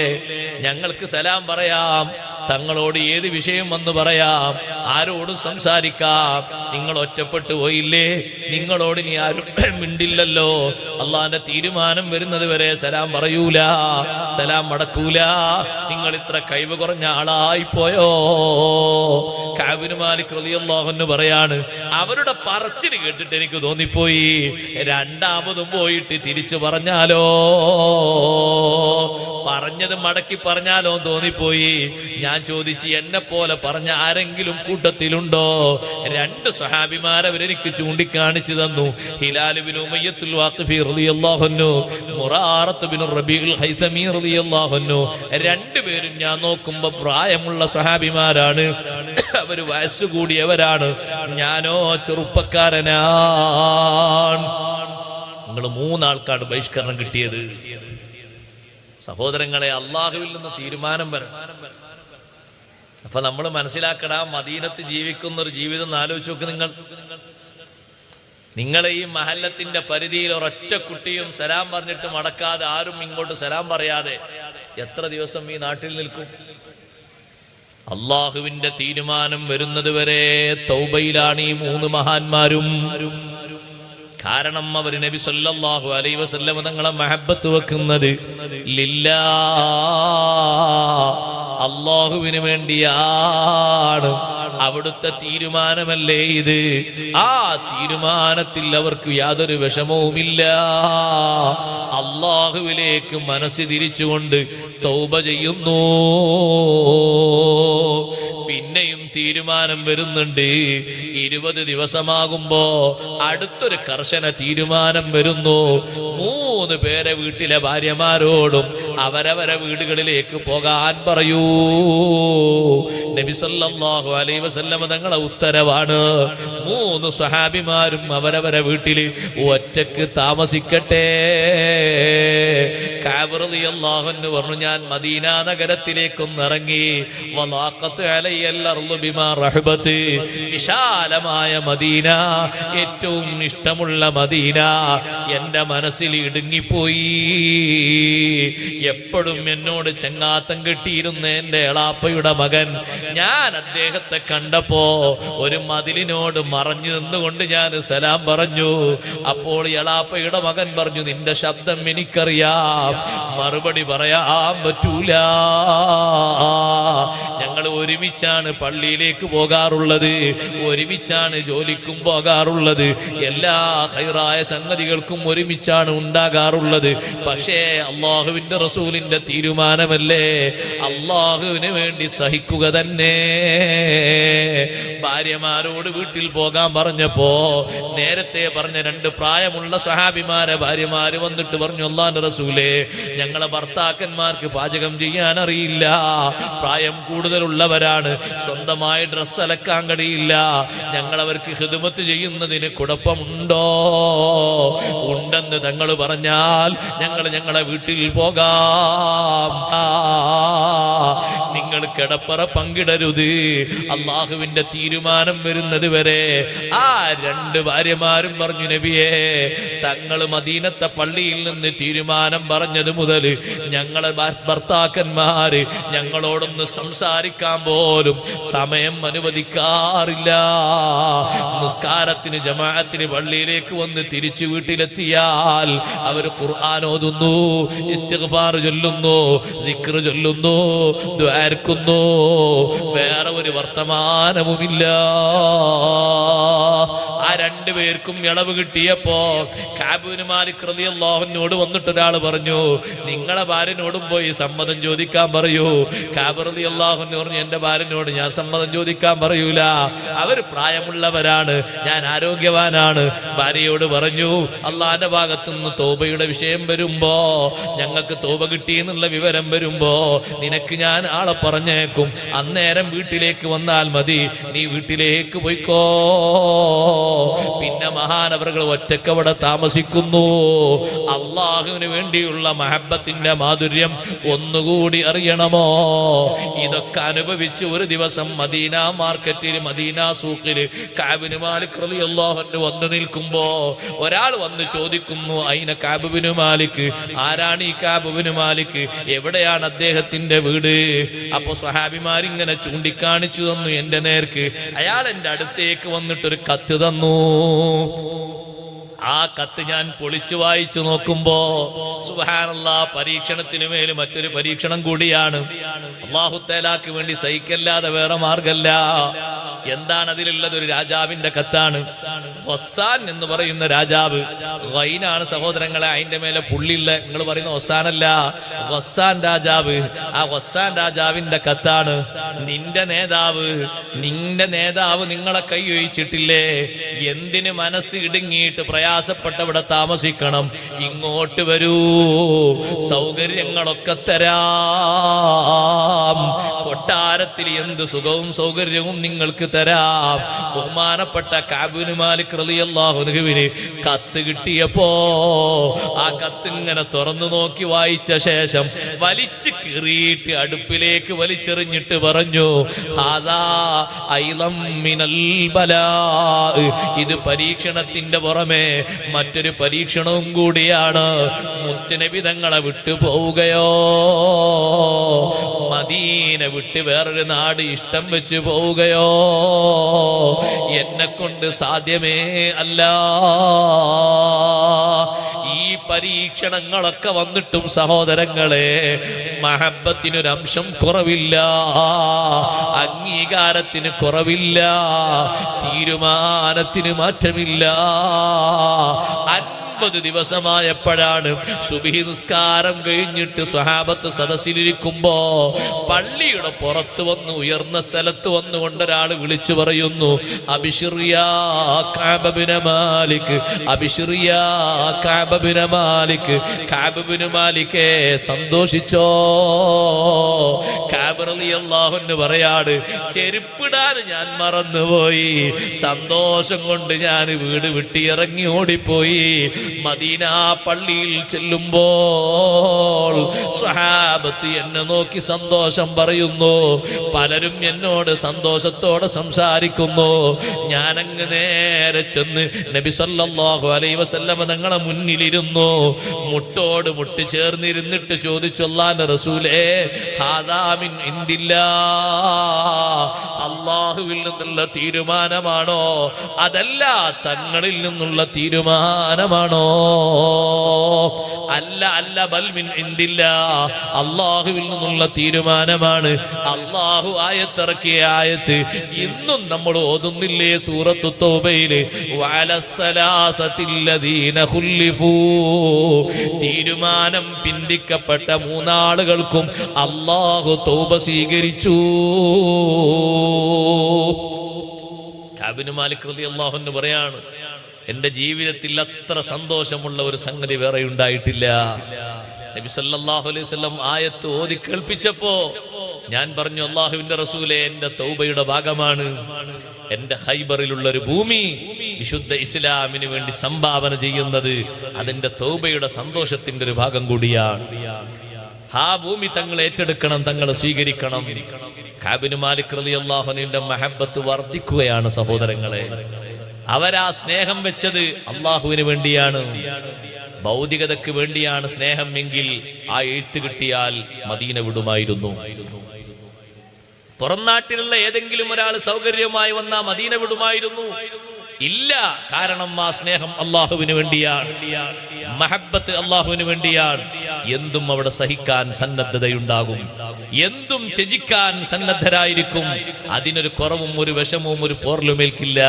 ഞങ്ങൾക്ക് സലാം പറയാം, തങ്ങളോട് ഏത് വിഷയം വന്ന് പറയാം, ആരോടും സംസാരിക്കാം, നിങ്ങൾ ഒറ്റപ്പെട്ടു പോയില്ലേ, നിങ്ങളോട് ഇനി ആരും മിണ്ടില്ലല്ലോ, അള്ളാന്റെ തീരുമാനം വരുന്നത് വരെ സലാം പറയൂല, സലാം മടക്കൂല, നിങ്ങൾ ഇത്ര കഴിവ് കുറഞ്ഞ ആളായി പോയോ. കഅബ് ബിൻ മാലിക് റളിയല്ലാഹു അൻഹു പറയാണ്, അവരുടെ പറച്ചില് കേട്ടിട്ട് എനിക്ക് തോന്നിപ്പോയി, രണ്ടാമതും പോയിട്ട് തിരിച്ചു പറഞ്ഞാലോ, പറഞ്ഞത് മടക്കി പറഞ്ഞാലോ തോന്നിപ്പോയി. ഞാൻ ചോദിച്ചു, എന്നെ പോലെ പറഞ്ഞ ആരെങ്കിലും കൂട്ടത്തിലുണ്ടോ? രണ്ട് സ്വഹാബിമാരെ അവരെനിക്ക് ചൂണ്ടിക്കാണിച്ചു തന്നു. ഹിലാൽ ബിൻ ഉമയ്യത്തുൽ വാഖിഫി റളിയല്ലാഹു അൻഹു, മുറാറത്ത് ബിൻ റബീഉൽ ഹൈതമി റളിയല്ലാഹു അൻഹു, രണ്ടുപേരും ഞാൻ നോക്കുമ്പോ പ്രായമുള്ള സ്വഹാബിമാരാണ്, അവര് വയസ്സ് കൂടിയവരാണ്, ഞാനോ ചെറുപ്പക്കാരനാണ്. നിങ്ങൾ മൂന്നാൾക്കാണ് ബഹിഷ്കരണം കിട്ടിയത്. സഹോദരങ്ങളെ, അള്ളാഹുവിൽ നിന്ന് തീരുമാനം വരണം. അപ്പൊ നമ്മൾ മനസ്സിലാക്കടാ, മദീനത്ത് ജീവിക്കുന്ന ഒരു ജീവിതം ആലോചിച്ച് നോക്ക്. നിങ്ങളെ ഈ മഹല്ലത്തിന്റെ പരിധിയിൽ ഒരൊറ്റ കുട്ടിയും സലാം പറഞ്ഞിട്ട് മടക്കാതെ, ആരും ഇങ്ങോട്ട് സലാം പറയാതെ എത്ര ദിവസം ഈ നാട്ടിൽ നിൽക്കും? അള്ളാഹുവിന്റെ തീരുമാനം വരുന്നത് വരെ തൗബയിലാണ് ഈ മൂന്ന് മഹാന്മാരും. കാരണം അവർ നബി സല്ലല്ലാഹു അലൈഹി വസല്ലം തങ്ങളെ മഹബ്ബത്ത് വെക്കുന്നത് ലില്ലാ, അള്ളാഹുവിന് വേണ്ടിയാണ്. അവിടുത്തെ തീരുമാനമല്ലേ ഇത്. ആ തീരുമാനത്തിൽ അവർക്ക് യാതൊരു വിഷമവുമില്ല. അള്ളാഹുവിലേക്ക് മനസ്സ് തിരിച്ചുകൊണ്ട് തൗബ ചെയ്യുന്നു. പിന്നെയും തീരുമാനം വരുന്നുണ്ട്. 20 ദിവസമാകുമ്പോ അടുത്തൊരു കർശന തീരുമാനം വരുന്നു. 3 പേരെ വീട്ടിലെ ഭാര്യമാരോടും അവരവരെ വീടുകളിലേക്ക് പോകാൻ പറയൂ. നബി സല്ലല്ലാഹു അലൈഹി വസല്ലം തങ്ങളെ ഉത്തരവാണ്. 3 സ്വഹാബിമാരും അവരവരെ വീട്ടിൽ ഒറ്റക്ക് താമസിക്കട്ടെ. കഅബ് റളിയല്ലാഹു അൻഹു പറഞ്ഞു, ഞാൻ മദീന നഗരത്തിലേക്കൊന്ന് ഇറങ്ങി. വലാഖത്ത് അലയ്യൽ അർളു ബിമാ റഹബത്ത്, വിശാലമായ മദീന, ഏറ്റവും ഇഷ്ടമുള്ള മദീന എന്റെ മനസ്സിൽ ഇടുങ്ങിപ്പോയി. എപ്പോഴും എന്നോട് ചെങ്ങാത്തം കെട്ടിയിരുന്ന എന്റെ എളാപ്പയുടെ മകൻ, ഞാൻ അദ്ദേഹത്തെ കണ്ടപ്പോ ഒരു മതിലിനോട് മറഞ്ഞു നിന്നുകൊണ്ട് ഞാൻ സലാം പറഞ്ഞു. അപ്പോൾ എളാപ്പയുടെ മകൻ പറഞ്ഞു, നിന്റെ ശബ്ദം എനിക്കറിയാം, മറുപടി പറയാൻ പറ്റൂല. ഞങ്ങൾ ഒരുമിച്ചാണ് പള്ളിയിലേക്ക് പോകാറുള്ളത്, ഒരുമിച്ചാണ് ജോലിക്കും പോകാറുള്ളത്, എല്ലാ ഹൈറായ സംഗതികൾക്കും ഒരുമിച്ചാണ് ഉണ്ടാകാറുള്ളത്. പക്ഷേ അള്ളാഹുവിന്റെ റസൂലിന്റെ തീരുമാനമല്ലേ, അള്ളാഹുവിന് വേണ്ടി സഹിക്കുക തന്നെ. ഭാര്യമാരോട് വീട്ടിൽ പോകാൻ പറഞ്ഞപ്പോ നേരത്തെ പറഞ്ഞ 2 പ്രായമുള്ള സ്വഹാബിമാരെ ഭാര്യമാര് വന്നിട്ട് പറഞ്ഞു, അല്ലാഹുവിന്റെ റസൂലേ, ഞങ്ങളെ ഭർത്താക്കന്മാർക്ക് പാചകം ചെയ്യാൻ അറിയില്ല, പ്രായം കൂടുതലുള്ളവരാണ്, സ്വന്തമായി ഡ്രസ്സ് അലക്കാൻ കഴിയില്ല, ഞങ്ങളവർക്ക് ഖിദ്മത്ത് ചെയ്യുന്നതിന് കുഴപ്പമുണ്ടോ? ഉണ്ടെന്ന് തങ്ങൾ പറഞ്ഞാൽ ഞങ്ങളെ വീട്ടിൽ പോകാം. നിങ്ങൾ കിടപ്പറ പങ്കിടരുത്, അള്ളാഹുവിന്റെ തീരുമാനം വരുന്നത് വരെ. ആ 2 ഭാര്യമാരും പറഞ്ഞു, നബിയേ, തങ്ങൾ മദീനത്തെ പള്ളിയിൽ നിന്ന് തീരുമാനം പറഞ്ഞത് മുതൽ ഞങ്ങളെ ഭർത്താക്കന്മാര് ഞങ്ങളോടൊന്ന് സംസാരിക്കാൻ പോലും സമയം അനുവദിക്കാറില്ല. നിസ്കാരത്തിന് ജമാഅത്തിന് പള്ളിയിലേക്ക് വന്ന് തിരിച്ചു വീട്ടിലെത്തിയാൽ അവർ ഖുർആൻ ഓതുന്നു, ഇസ്തിഗ്ഫാർ ചൊല്ലുന്നു, ദിക്ർ ചൊല്ലുന്നു, ദ്വാരക്കുന്നു, വേറെ ഒരു വർത്തമാനവുമില്ല. ആ 2 പേർക്കും ഇളവ് കിട്ടിയപ്പോ കഅബ് ഇബ്നു മാലിക് റളിയല്ലാഹു അൻഹുവോട് വന്നിട്ട് ഒരാൾ പറഞ്ഞു, നിങ്ങളെ ഭാര്യനോടും പോയി സമ്മതം ചോദിക്കാൻ പറയൂ. കഅബ് റളിയല്ലാഹു അൻഹു പറഞ്ഞു, എന്റെ ഭാര്യനോട് ഞാൻ സമ്മതം ചോദിക്കാൻ പറയൂല, അവർ പ്രായമുള്ളവരാണ്, ഞാൻ ആരോഗ്യവാനാണ്. ഭാര്യയോട് പറഞ്ഞു, അള്ളാന്റെ ഭാഗത്തുനിന്ന് തൗബയുടെ വിഷയം വരുമ്പോ, ഞങ്ങൾക്ക് തൗബ കിട്ടിയെന്നുള്ള വിവരം വരുമ്പോ നിനക്ക് ഞാൻ ആളെ പറഞ്ഞേക്കും, അന്നേരം വീട്ടിലേക്ക് വന്നാൽ മതി, നീ വീട്ടിലേക്ക് പോയിക്കോ. പിന്നെ മഹാനവറുകൾ ഒറ്റക്കവിടെ താമസിക്കുന്നു. അള്ളാഹുവിന് വേണ്ടിയുള്ള മഹബത്തിന്റെ മാധുര്യം ഒന്നുകൂടി അറിയണമോ? ഇതൊക്കെ അനുഭവിച്ച് ഒരു ദിവസം മദീന മാർക്കറ്റിൽ, മദീന സൂഖിൽ കഅബ് ഇബ്നു മാലിക് റളിയല്ലാഹു അൻഹു വന്നു നിൽക്കുമ്പോ ഒരാൾ വന്ന് ചോദിക്കുന്നു, അയിന കഅബ് ഇബ്നു മാലിക്, ആരാണ് ഈ കഅബ് ഇബ്നു മാലിക്, എവിടെയാണ് അദ്ദേഹത്തിന്റെ വീട്? അപ്പൊ സ്വഹാബിമാരിങ്ങനെ ചൂണ്ടിക്കാണിച്ചു തന്നു എന്റെ നേർക്ക്. അയാൾ എന്റെ അടുത്തേക്ക് വന്നിട്ടൊരു കത്ത് തന്നു. ആ കത്ത് ഞാൻ പൊളിച്ചു വായിച്ചു നോക്കുമ്പോ സുബ്ഹാനല്ലാഹ്, പരീക്ഷണത്തിന് മേൽ മറ്റൊരു പരീക്ഷണം കൂടിയാണ്. അല്ലാഹു തആലാക്ക് വേണ്ടി സഹിക്കല്ലാതെ വേറെ മാർഗല്ല. എന്താണ് അതിലുള്ളത്? ഒരു രാജാവിന്റെ കത്താണ്. ഹൊസാൻ എന്ന് പറയുന്ന രാജാവ്, ഗൈനാണ് സഹോദരങ്ങളെ, അതിന്റെ മേലെ പുള്ളിയുള്ള, നിങ്ങൾ പറയുന്ന ഹൊസാനല്ല, ഹൊസാൻ രാജാവ്. ആ ഹൊസാൻ രാജാവിന്റെ കത്താണ്. നിന്റെ നേതാവ് നിങ്ങളെ കൈയൊഴിച്ചിട്ടില്ലേ? എന്തിന് മനസ്സ് ഇടുങ്ങിയിട്ട് പ്രയാസപ്പെട്ടവിടെ താമസിക്കണം? ഇങ്ങോട്ട് വരൂ, സൗകര്യങ്ങളൊക്കെ തരാം, കൊട്ടാരത്തിൽ എന്ത് സുഖവും സൗകര്യവും നിങ്ങൾക്ക് തരാം. ബഹുമാനപ്പെട്ട കഅബ് ഇബ്നു മാലിക് റളിയല്ലാഹു അൻഹുവിന് കത്ത് കിട്ടിയപ്പോ ആ കത്ത് ഇങ്ങനെ തുറന്നു നോക്കി വായിച്ച ശേഷം വലിച്ചു കീറിയിട്ട് അടുപ്പിലേക്ക് വലിച്ചെറിഞ്ഞിട്ട് പറഞ്ഞു, ഹാദാ ഐളം മിനൽ ബലാ, ഇത് പരീക്ഷണത്തിന്റെ പുറമെ മറ്റൊരു പരീക്ഷണവും കൂടിയാണ്. മുത്തുനബി തങ്ങളെ വിട്ടു പോവുകയോ, മദീന വിട്ട് വേറൊരു നാട് ഇഷ്ടം വെച്ച് പോവുകയോ എന്നെ കൊണ്ട് സാധ്യമേ അല്ല. ഈ പരീക്ഷണങ്ങളൊക്കെ വന്നിട്ടും സഹോദരങ്ങളെ മഹബത്തിനൊരംശം കുറവില്ല, അംഗീകാരത്തിന് കുറവില്ല, തീരുമാനത്തിന് മാറ്റമില്ല. 50 ദിവസമായപ്പോഴാണ് സുബ്ഹി നിസ്കാരം കഴിഞ്ഞിട്ട് സ്വഹാബത്ത് സദസ്സിലിരിക്കുമ്പോ പള്ളിയുടെ പുറത്ത് വന്ന് ഉയർന്ന സ്ഥലത്ത് വന്നുകൊണ്ട് ഒരാൾ വിളിച്ചു പറയുന്നു, അബ്ശിർ യാ കഅബ് ഇബ്നു മാലിക്, അബ്ശിർ യാ കഅബ് ഇബ്നു മാലിക്, കഅബ് ഇബ്നു മാലികേ സന്തോഷിച്ചോ. കഅബ് റളിയല്ലാഹു അൻഹു പറയാണ്, ചെരുപ്പിടാൻ ഞാൻ മറന്നുപോയി, സന്തോഷം കൊണ്ട് ഞാൻ വീട് വിട്ട് ഇറങ്ങി ഓടിപ്പോയി. മദീന പള്ളിയിൽ ചെല്ലുമ്പോൾ സ്വഹാബത്ത് എന്നെ നോക്കി സന്തോഷം പറയുന്നു, പലരും എന്നോട് സന്തോഷത്തോടെ സംസാരിക്കുന്നു. ഞാനങ്ങ് നേരെ ചെന്ന് നബി സല്ലല്ലാഹു അലൈഹി വസല്ലം തങ്ങളെ മുന്നിലിരുന്നു, മുട്ടോട് മുട്ട് ചേർന്നിരുന്നിട്ട് ചോദിച്ചു, അല്ലാഹുവിന്റെ റസൂലേ, ഹാദാ മിൻ ഇൻദില്ലാഹ്, അല്ലാഹുവിൽ നിന്നുള്ള തീരുമാനമാണോ അതല്ല തങ്ങളിൽ നിന്നുള്ള തീരുമാനമാണോ? അല്ല അല്ല, ബൽ മിൻ ഇൻദില്ലാഹ്, അല്ലാഹുവിൽ നിന്നുള്ള തീരുമാനമാണ്. അല്ലാഹു ആയത്തിറക്കിയ ആയത്ത് ഇന്നും നമ്മൾ ഓതുന്നില്ലേ സൂറത്തു തൗബയില്, വഅലസ്സലാസത്തില്ലദീന ഖുല്ലിഫൂ, തീരുമാനം പിന്തിക്കപ്പെട്ട 3 ആളുകൾക്കും അല്ലാഹു തൗബ സ്വീകരിച്ചു. കഅബ് ഇബ്നു മാലിക് റളിയല്ലാഹു അൻഹു പറയാണ്, എന്റെ ജീവിതത്തിൽ അത്ര സന്തോഷമുള്ള ഒരു സംഗതി വേറെ ഉണ്ടായിട്ടില്ല. നബി സല്ലല്ലാഹു അലൈഹി വസല്ലം ആയത്ത് ഓതി കേൾപ്പിച്ചപ്പോ ഞാൻ പറഞ്ഞു, അല്ലാഹുവിന്റെ റസൂലേ, എന്റെ തൗബയുടെ ഭാഗമാണ്. എന്റെ ഖൈബറിലുള്ള ഒരു ഭൂമി വിശുദ്ധ ഇസ്ലാമിന് വേണ്ടി സംഭാവന ചെയ്യുന്നത് അതിന്റെ തൗബയുടെ സന്തോഷത്തിന്റെ ഒരു ഭാഗം കൂടിയാണ്. ആ ഭൂമി തങ്ങൾ ഏറ്റെടുക്കണം, തങ്ങൾ സ്വീകരിക്കണം. കഅബ് ഇബ്നു മാലിക് റളിയല്ലാഹു അൻഹുവിന്റെ മഹബ്ബത്ത് വർദ്ധിക്കുകയാണ് സഹോദരങ്ങളെ. അവരാ സ്നേഹം വെച്ചത് അള്ളാഹുവിന് വേണ്ടിയാണ്, ഭൗതികതയ്ക്ക് വേണ്ടിയാണ് സ്നേഹം എങ്കിൽ ആ എഴുത്ത് കിട്ടിയാൽ മദീന വിടുമായിരുന്നു. പുറം നാട്ടിലുള്ള ഏതെങ്കിലും ഒരാൾ സൗകര്യമായി വന്നാ മദീന വിടുമായിരുന്നു? ഇല്ല. കാരണം ആ സ്നേഹം അള്ളാഹുവിന് വേണ്ടിയാണ്, മഹബ്ബത്ത് അള്ളാഹുവിന് വേണ്ടിയാണ്. എന്തും അവിടെ സഹിക്കാൻ സന്നദ്ധതയുണ്ടാകും, എന്തും ത്യജിക്കാൻ സന്നദ്ധരായിരിക്കും. അതിനൊരു കുറവും ഒരു വിഷമവും ഒരു പോർലുമേൽക്കില്ല.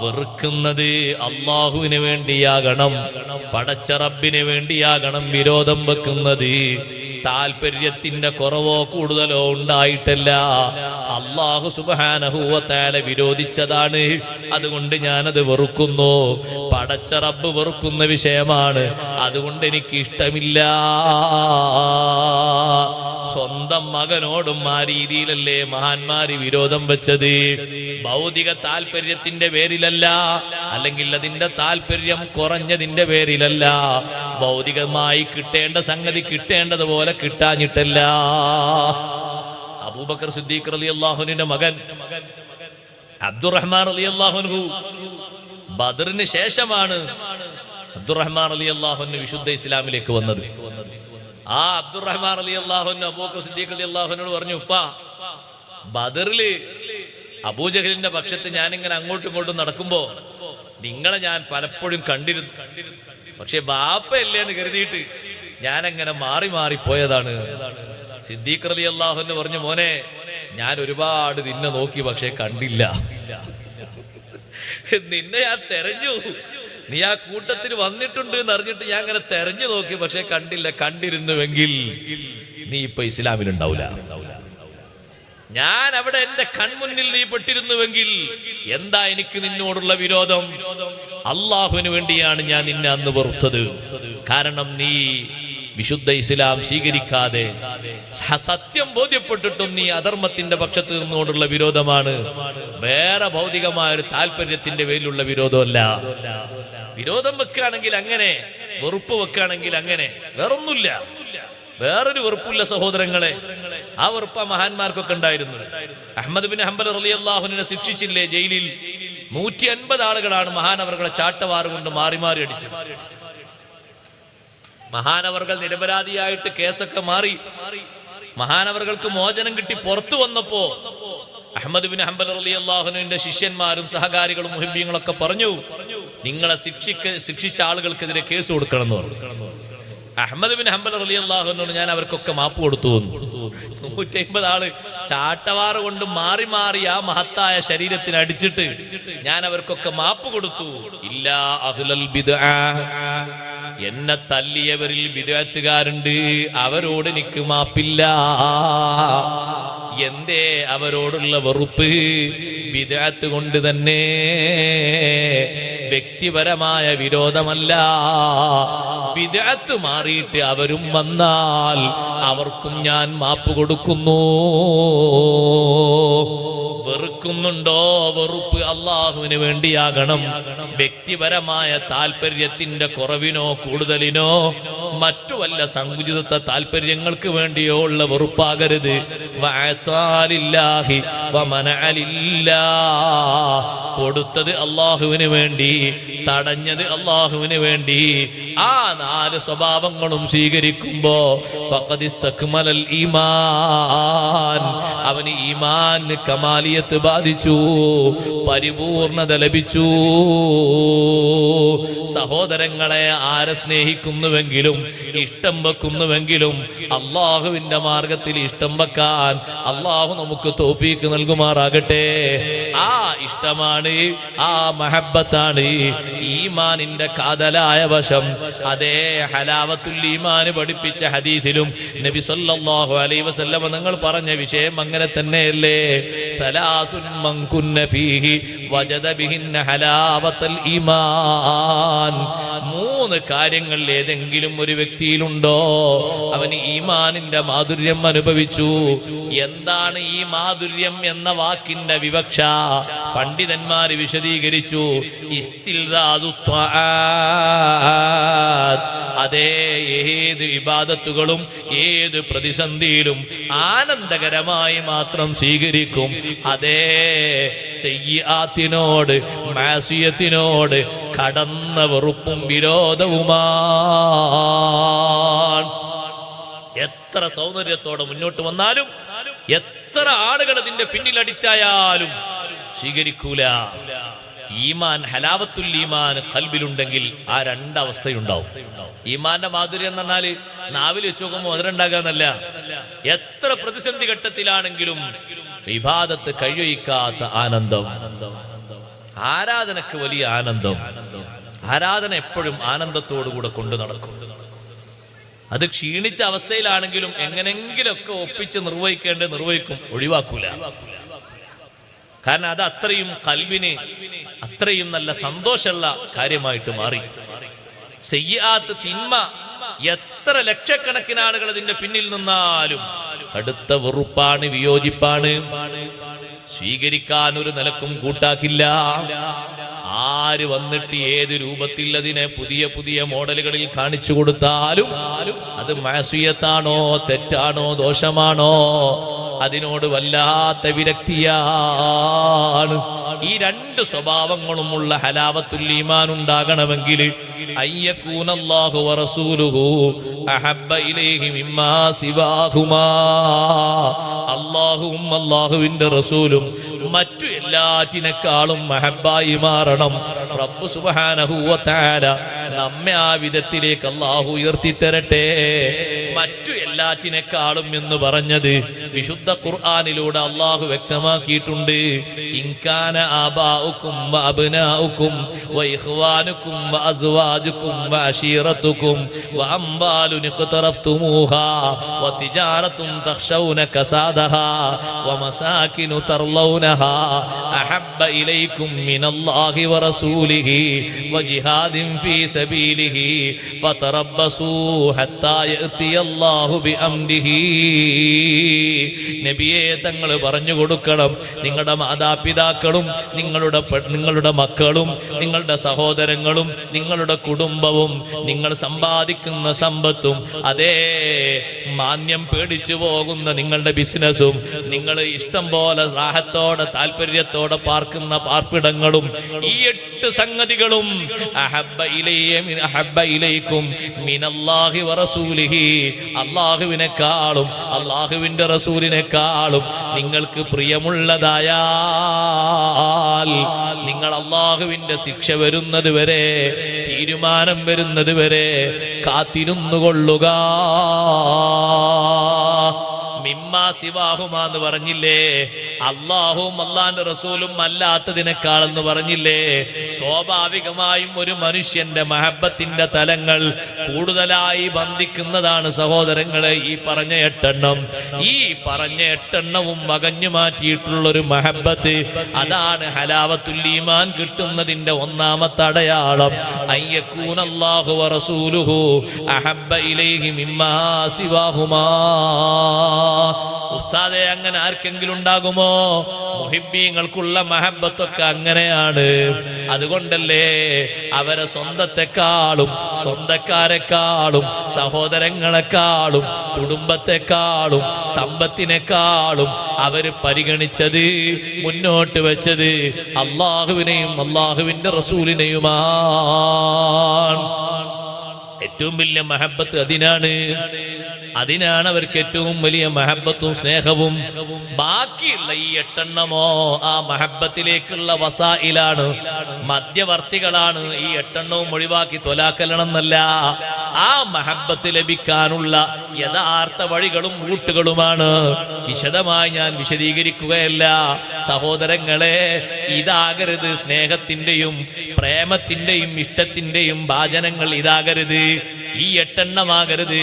വെറുക്കുന്നത് അള്ളാഹുവിന് വേണ്ടിയാകണം, പടച്ച റബ്ബിന് വേണ്ടിയാകണം. വിരോധം വെക്കുന്നത് താല്പര്യത്തിന്റെ കുറവോ കൂടുതലോ ഉണ്ടായിട്ടല്ല, അല്ലാഹു സുബ്ഹാനഹു വ തആല വിരോധിച്ചതാണ്. അതുകൊണ്ട് ഞാനത് വെറുക്കുന്നു. പടച്ച റബ്ബ് വെറുക്കുന്ന വിഷയമാണ്, അതുകൊണ്ട് എനിക്ക് ഇഷ്ടമില്ല. സ്വന്തം മകനോടും ആ രീതിയിലല്ലേ മഹാന്മാര് വിരോധം വെച്ചത്. ഭൗതിക താല്പര്യത്തിന്റെ പേരിലല്ല, അല്ലെങ്കിൽ അതിന്റെ താല്പര്യം കുറഞ്ഞതിന്റെ പേരിലല്ല. ഭൗതികമായി കിട്ടേണ്ട സംഗതി കിട്ടേണ്ടതുപോലെ കിട്ടാഞ്ഞിട്ടല്ല. അബൂബക്കർ സിദ്ദീഖ് റളിയല്ലാഹു അൻഹുവിന്റെ മകൻ അബ്ദുറഹ്മാൻ റളിയല്ലാഹു അൻഹു ബദറിന് ശേഷമാണ് അബ്ദുറഹ്മാൻ റളിയല്ലാഹു അൻഹു വിശുദ്ധ ഇസ്ലാമിലേക്ക് വന്നത്. ആ അബ്ദുറഹ്മാൻ റളിയല്ലാഹു അൻഹു അബൂബക്കർ സിദ്ദീഖ് റളിയല്ലാഹു അൻഹുവിനോട് പറഞ്ഞു, ഉപ്പാ, ബദറില് അബൂജഹലിന്റെ പക്ഷത്ത് ഞാനിങ്ങനെ അങ്ങോട്ടും ഇങ്ങോട്ടും നടക്കുമ്പോ നിങ്ങളെ ഞാൻ പലപ്പോഴും കണ്ടിരുന്നു. പക്ഷെ ബാപ്പയല്ലേ എന്ന് കരുതിയിട്ട് ഞാനങ്ങനെ മാറി മാറി പോയതാണ്. സിദ്ദീഖ് റളിയല്ലാഹു അൻഹു പറഞ്ഞു, മോനെ, ഞാൻ ഒരുപാട് നിന്നെ നോക്കി, പക്ഷെ കണ്ടില്ല. നിന്നെ ഞാൻ തെരഞ്ഞു, നീ ആ കൂട്ടത്തിൽ വന്നിട്ടുണ്ട് എന്ന് അറിഞ്ഞിട്ട് ഞാൻ അങ്ങനെ തെരഞ്ഞു നോക്കി, പക്ഷെ കണ്ടില്ല. കണ്ടിരുന്നുവെങ്കിൽ നീ ഇപ്പൊ ഇസ്ലാമിലുണ്ടാവില്ല. ഞാൻ അവിടെ എന്റെ കൺമുന്നിൽ നീ പെട്ടിരുന്നുവെങ്കിൽ എന്താ എനിക്ക് നിന്നോടുള്ള വിരോധം? അള്ളാഹുവിന് വേണ്ടിയാണ് ഞാൻ നിന്നെ അന്ന് വെറുത്തത്. കാരണം നീ വിശുദ്ധ ഇസ്ലാം സ്വീകരിക്കാതെ സത്യം ബോധ്യപ്പെട്ടിട്ടും നീ അധർമ്മത്തിന്റെ പക്ഷത്ത് നിന്നോടുള്ള വിരോധമാണ്, വേറെ ഭൗതികമായ ഒരു താല്പര്യത്തിന്റെ പേരിലുള്ള വിരോധമല്ല. വിരോധം വെക്കുകയാണെങ്കിൽ അങ്ങനെ, വെറുപ്പ് വെക്കുകയാണെങ്കിൽ അങ്ങനെ, വേറൊന്നുമില്ല. വേറൊരു വെറുപ്പില്ല സഹോദരങ്ങളെ. ആ വെറുപ്പ മഹാന്മാർക്കൊക്കെ ഉണ്ടായിരുന്നു. അഹ്മദ് ബിൻ ഹംബൽ റളിയല്ലാഹുവിനെ ശിക്ഷിച്ചില്ലേ ജയിലിൽ? 150 ആളുകളാണ് മഹാനവർകളെ ചാട്ടവാറ് കൊണ്ട് മാറി മാറി അടിച്ചത്. മഹാനവർകൾ നിരപരാധിയായിട്ട് കേസൊക്കെ മാറി മഹാനവർകൾക്ക് മോചനം കിട്ടി പുറത്തു വന്നപ്പോ അഹ്മദ് ബിൻ ഹംബൽ റളിയല്ലാഹുവിന്റെ ശിഷ്യന്മാരും സഹകാരികളും മുഹിബ്ബീങ്ങളൊക്കെ പറഞ്ഞു, നിങ്ങളെ ശിക്ഷിച്ച ആളുകൾക്കെതിരെ കേസ് കൊടുക്കണം എന്ന് പറഞ്ഞു. അഹ്മദ് ബിൻ ഹംബൽ റളിയല്ലാഹുവിനോട് ഞാൻ അവർക്കൊക്കെ മാപ്പ് കൊടുത്തു. 150 ആള് ചാട്ടവാറ് കൊണ്ട് മാറി മാറി ആ മഹത്തായ ശരീരത്തിന് അടിച്ചിട്ട് ഞാൻ അവർക്കൊക്കെ മാപ്പ് കൊടുത്തു. ഇല്ലാ അഹ്ലൽ ബിദ്അ, എന്നെ തല്ലിയവരിൽ ബിദ്അത്തുകാരുണ്ട്, അവരോട് എനിക്ക് മാപ്പില്ല. എന്തേ അവരോടുള്ള വെറുപ്പ്? ബിദ്അത്ത് കൊണ്ട് തന്നെ, വ്യക്തിപരമായ വിരോധമല്ല. ബിദ്അത്ത് മാറിയിട്ട് അവരും വന്നാൽ അവർക്കും ഞാൻ മാപ്പ് കൊടുക്കുന്നു. വെറുക്കുന്നുണ്ടോ? വെറുപ്പ് അള്ളാഹുവിന് വേണ്ടിയാകണം. വ്യക്തിപരമായ താല്പര്യത്തിന്റെ കുറവിനോ കൂടുതലിനോ മറ്റു വല്ല സങ്കുചിത താല്പര്യങ്ങൾക്ക് വേണ്ടിയോ ഉള്ള വെറുപ്പാകരുത്. കൊടുത്തത് അള്ളാഹുവിന് വേണ്ടി, തടഞ്ഞത് അള്ളാഹുവിന് വേണ്ടി. ആ 4 സ്വഭാവങ്ങളും സ്വീകരിക്കുമ്പോ ഫഖദിസ്തക്മലൽ ഈമാൻ, അവന് ഈമാന് കമാലിയത്ത് ബാധിച്ചു, പരിപൂർണത ലഭിച്ചു. സഹോദരങ്ങളെ, ആരെ സ്നേഹിക്കുന്നുവെങ്കിലും ഇഷ്ടം വെക്കുന്നുവെങ്കിലും അള്ളാഹുവിന്റെ മാർഗത്തിൽ ഇഷ്ടം വെക്കാൻ അള്ളാഹു നമുക്ക് തൗഫീക്ക് നൽകുമാറാകട്ടെ. ആ ഇഷ്ടമാണ്, ആ മഹബ്ബത്താണ് ഈമാനിന്റെ കാതലായ വശം. അതേ ഹലാവത്തുൽ ഈമാന് പഠിപ്പിച്ച ഹദീസിലും നബി സല്ലല്ലാഹു അലൈഹി വസല്ലം നിങ്ങൾ പറഞ്ഞ വിഷയം അങ്ങനെ തന്നെയല്ലേ? തലാസുൻ മൻ കുന്ന ഫീഹി വജദ ബിഹിന്ന ഹലാവത്തുൽ ഈമാൻ. 3 കാര്യങ്ങൾ ഏതെങ്കിലും ഒരു വ്യക്തിയിലുണ്ടോ അവന് ഈമാനിന്റെ മാധുര്യം അനുഭവിച്ചു. എന്താണ് ഈ മാധുര്യം എന്ന വാക്കിന്റെ വിവക്ഷ? പണ്ഡിതന്മാർ വിശദീകരിച്ചു. ഇസ്തിൽദാദു ത്വആത്, അതേ ഏത് ഇബാദത്തുകളും ഏത് പ്രതിസന്ധിയിലും ആനന്ദകരമായി മാത്രം സ്വീകരിക്കും. അതേ സയ്യിആത്തിനോട്, മാസിയത്തിനോട് കടന്ന വെറുപ്പും വിരോധവുമാണ്. എത്ര സൗന്ദര്യത്തോടെ മുന്നോട്ട് വന്നാലും, എത്ര ആളുകൾ അതിന്റെ പിന്നിൽ അഡിക്റ്റായാലും സ്വീകരിക്കൂല. ഈമാൻ, ഹലാവത്തുൽ ഈമാൻ ഖൽബിലുണ്ടെങ്കിൽ ആ 2 അവസ്ഥയുണ്ടാവും. ഈമാന്റെ മാധുര്യം എന്ന് പറഞ്ഞാല് നാവിൽ വെച്ച് നോക്കുമ്പോൾ മധുരണ്ടാകാന്നല്ല. എത്ര പ്രതിസന്ധി ഘട്ടത്തിലാണെങ്കിലും ഇബാദത്ത് കഴിയൊഴിക്കാത്ത ആനന്ദം, ആരാധനക്ക് വലിയ ആനന്ദം. ആരാധന എപ്പോഴും ആനന്ദത്തോടുകൂടെ കൊണ്ടു നടക്കും. അത് ക്ഷീണിച്ച അവസ്ഥയിലാണെങ്കിലും എങ്ങനെങ്കിലൊക്കെ ഒപ്പിച്ച് നിർവഹിക്കും, ഒഴിവാക്കൂല. കാരണം അത് അത്രയും ഖൽബിന് അത്രയും നല്ല സന്തോഷമുള്ള കാര്യമായിട്ട് മാറി. സയ്യിആത്ത്, തിന്മ, എത്ര ലക്ഷക്കണക്കിന് ആളുകൾ അതിന്റെ പിന്നിൽ നിന്നാലും അടുത്ത വെറുപ്പാണ്, വിയോജിപ്പാണ്. സ്വീകരിക്കാൻ ഒരു നിലക്കും കൂട്ടാക്കില്ല. ആര് വന്നിട്ട് ഏത് രൂപത്തിൽ അതിനെ പുതിയ പുതിയ മോഡലുകളിൽ കാണിച്ചു കൊടുത്താലും അത് മഅസിയത്താണോ, തെറ്റാണോ, ദോഷമാണോ, അതിനോട് വല്ലാത്ത വിരക്തിയാണ്. ഈ 2 സ്വഭാവങ്ങളുമുള്ള ഹലാവത്തുൽ ഈമാൻ ഉണ്ടാകണമെങ്കിൽ അയ്യകൂനല്ലാഹു വറസൂലുഹു അഹബ്ബ ഇലൈഹി മിമ്മാ സിവാഹുമാ, അല്ലാഹുവും അല്ലാഹുവിന്റെ റസൂലും മറ്റു എല്ലാറ്റിനേക്കാളും മഹബ്ബായി മാറണം. റബ്ബ് സുബ്ഹാനഹു വ തആല നമ്മെ ആ വിധത്തിലേക്ക് അല്ലാഹു ഉയർത്തി തരട്ടെ. മറ്റു എല്ലാറ്റിനേക്കാളും എന്ന് പറഞ്ഞത് വിശുദ്ധ ഖുർആനിലൂടെ അള്ളാഹു വ്യക്തമാക്കിയിട്ടുണ്ട്. ഇൻകാന ആബാഉക്കും വഅബ്നാഉക്കും വഇഖ്വാനുക്കും വഅസ്വാജുക്കും വഅശീറത്തുക്കും വഅംവാലുൻ ഇഖ്തറഫ്തുമൂഹാ വതിജാറത്തുൻ തഖ്ശൗന കസാദഹാ വമസാകിനു തർലൗനഹാ അഹബ്ബ ഇലൈക്കും മിനല്ലാഹി വറസൂലിഹി വജിഹാദിൻ ഫീ സബീലിഹി ഫതറബ്ബസൂ ഹത്താ യഅതിയല്ലാഹു ബിഅംരിഹി. നബിയെ തങ്ങൾ പറഞ്ഞു കൊടുക്കണം, നിങ്ങളുടെ മാതാപിതാക്കളും നിങ്ങളുടെ മക്കളും നിങ്ങളുടെ സഹോദരങ്ങളും നിങ്ങളുടെ കുടുംബവും നിങ്ങൾ സമ്പാദിക്കുന്ന സമ്പത്തും അതേ മാന്യം പേടിച്ചു പോകുന്ന നിങ്ങളുടെ ബിസിനസ്സും നിങ്ങൾ ഇഷ്ടം പോലെ റാഹത്തോടെ താല്പര്യത്തോടെ പാർക്കുന്ന പാർപ്പിടങ്ങളും ഈ 8 സംഗതികളും അഹബ്ബ ഇലൈക്കും മിനല്ലാഹി വറസൂലിഹി, അല്ലാഹുവിനെക്കാളും അല്ലാഹുവിന്റെ റസൂലിനെക്കാളും നിങ്ങൾക്ക് പ്രിയമുള്ളതായാൽ നിങ്ങൾ അല്ലാഹുവിന്റെ ശിക്ഷ വരുന്നത് വരെ, തീരുമാനം വരുന്നത് വരെ കാത്തിരുന്നുകൊള്ളുക. മിമ്മാ സിവാഹുമാ എന്ന് പറഞ്ഞില്ലേ? അള്ളാഹുവും അള്ളാന്റെ റസൂലും അല്ലാത്തതിനേക്കാളെന്ന് പറഞ്ഞില്ലേ? സ്വാഭാവികമായും ഒരു മനുഷ്യന്റെ മഹബത്തിന്റെ തലങ്ങൾ കൂടുതലായി ബന്ധിക്കുന്നതാണ് സഹോദരങ്ങളെ ഈ പറഞ്ഞ 8 എണ്ണം. ഈ പറഞ്ഞ 8 എണ്ണവും വകഞ്ഞു മാറ്റിയിട്ടുള്ളൊരു മഹബത്ത്, അതാണ് ഹലാവത്തുൽ ഈമാൻ കിട്ടുന്നതിന്റെ ഒന്നാമത്തെ അടയാളം. അയ്യകൂനല്ലാഹു വറസൂലുഹു അഹബ്ബ ഇലൈഹി മിമ്മാ സിവാഹുമാ. ഉസ്താദെ, അങ്ങനെ ആർക്കെങ്കിലും ഉണ്ടാകുമോ? മുഹിബ്ബീങ്ങൾക്കുള്ള മഹബത്തൊക്കെ അങ്ങനെയാണ്. അതുകൊണ്ടല്ലേ അവരെ സ്വന്തത്തെക്കാളും സ്വന്തക്കാരെക്കാളും സഹോദരങ്ങളെക്കാളും കുടുംബത്തെക്കാളും സമ്പത്തിനേക്കാളും അവര് പരിഗണിച്ചത്, മുന്നോട്ട് വെച്ചത് അള്ളാഹുവിനെയും അള്ളാഹുവിന്റെ റസൂലിനെയുമാണ്. ഏറ്റവും വലിയ മഹബത്ത് അതിനാണ് അവർക്ക് ഏറ്റവും വലിയ മഹബത്തും സ്നേഹവും. ബാക്കിയുള്ള ഈ 8 എണ്ണമോ ആ മഹബത്തിലേക്കുള്ള വസായിലാണ്, മധ്യവർത്തികളാണ്. ഈ 8 എണ്ണവും ഒഴിവാക്കി തൊലാക്കലണമെന്നല്ല, ആ മഹബത്ത് ലഭിക്കാനുള്ള യഥാർത്ഥ വഴികളും റൂട്ടുകളുമാണ്. വിശദമായി ഞാൻ വിശദീകരിക്കുകയല്ല. സഹോദരങ്ങളെ, ഇതാകരുത് സ്നേഹത്തിന്റെയും പ്രേമത്തിന്റെയും ഇഷ്ടത്തിന്റെയും ഭാജനങ്ങൾ. ഇതാകരുത്, ഈ 8 എണ്ണമാകരുത്.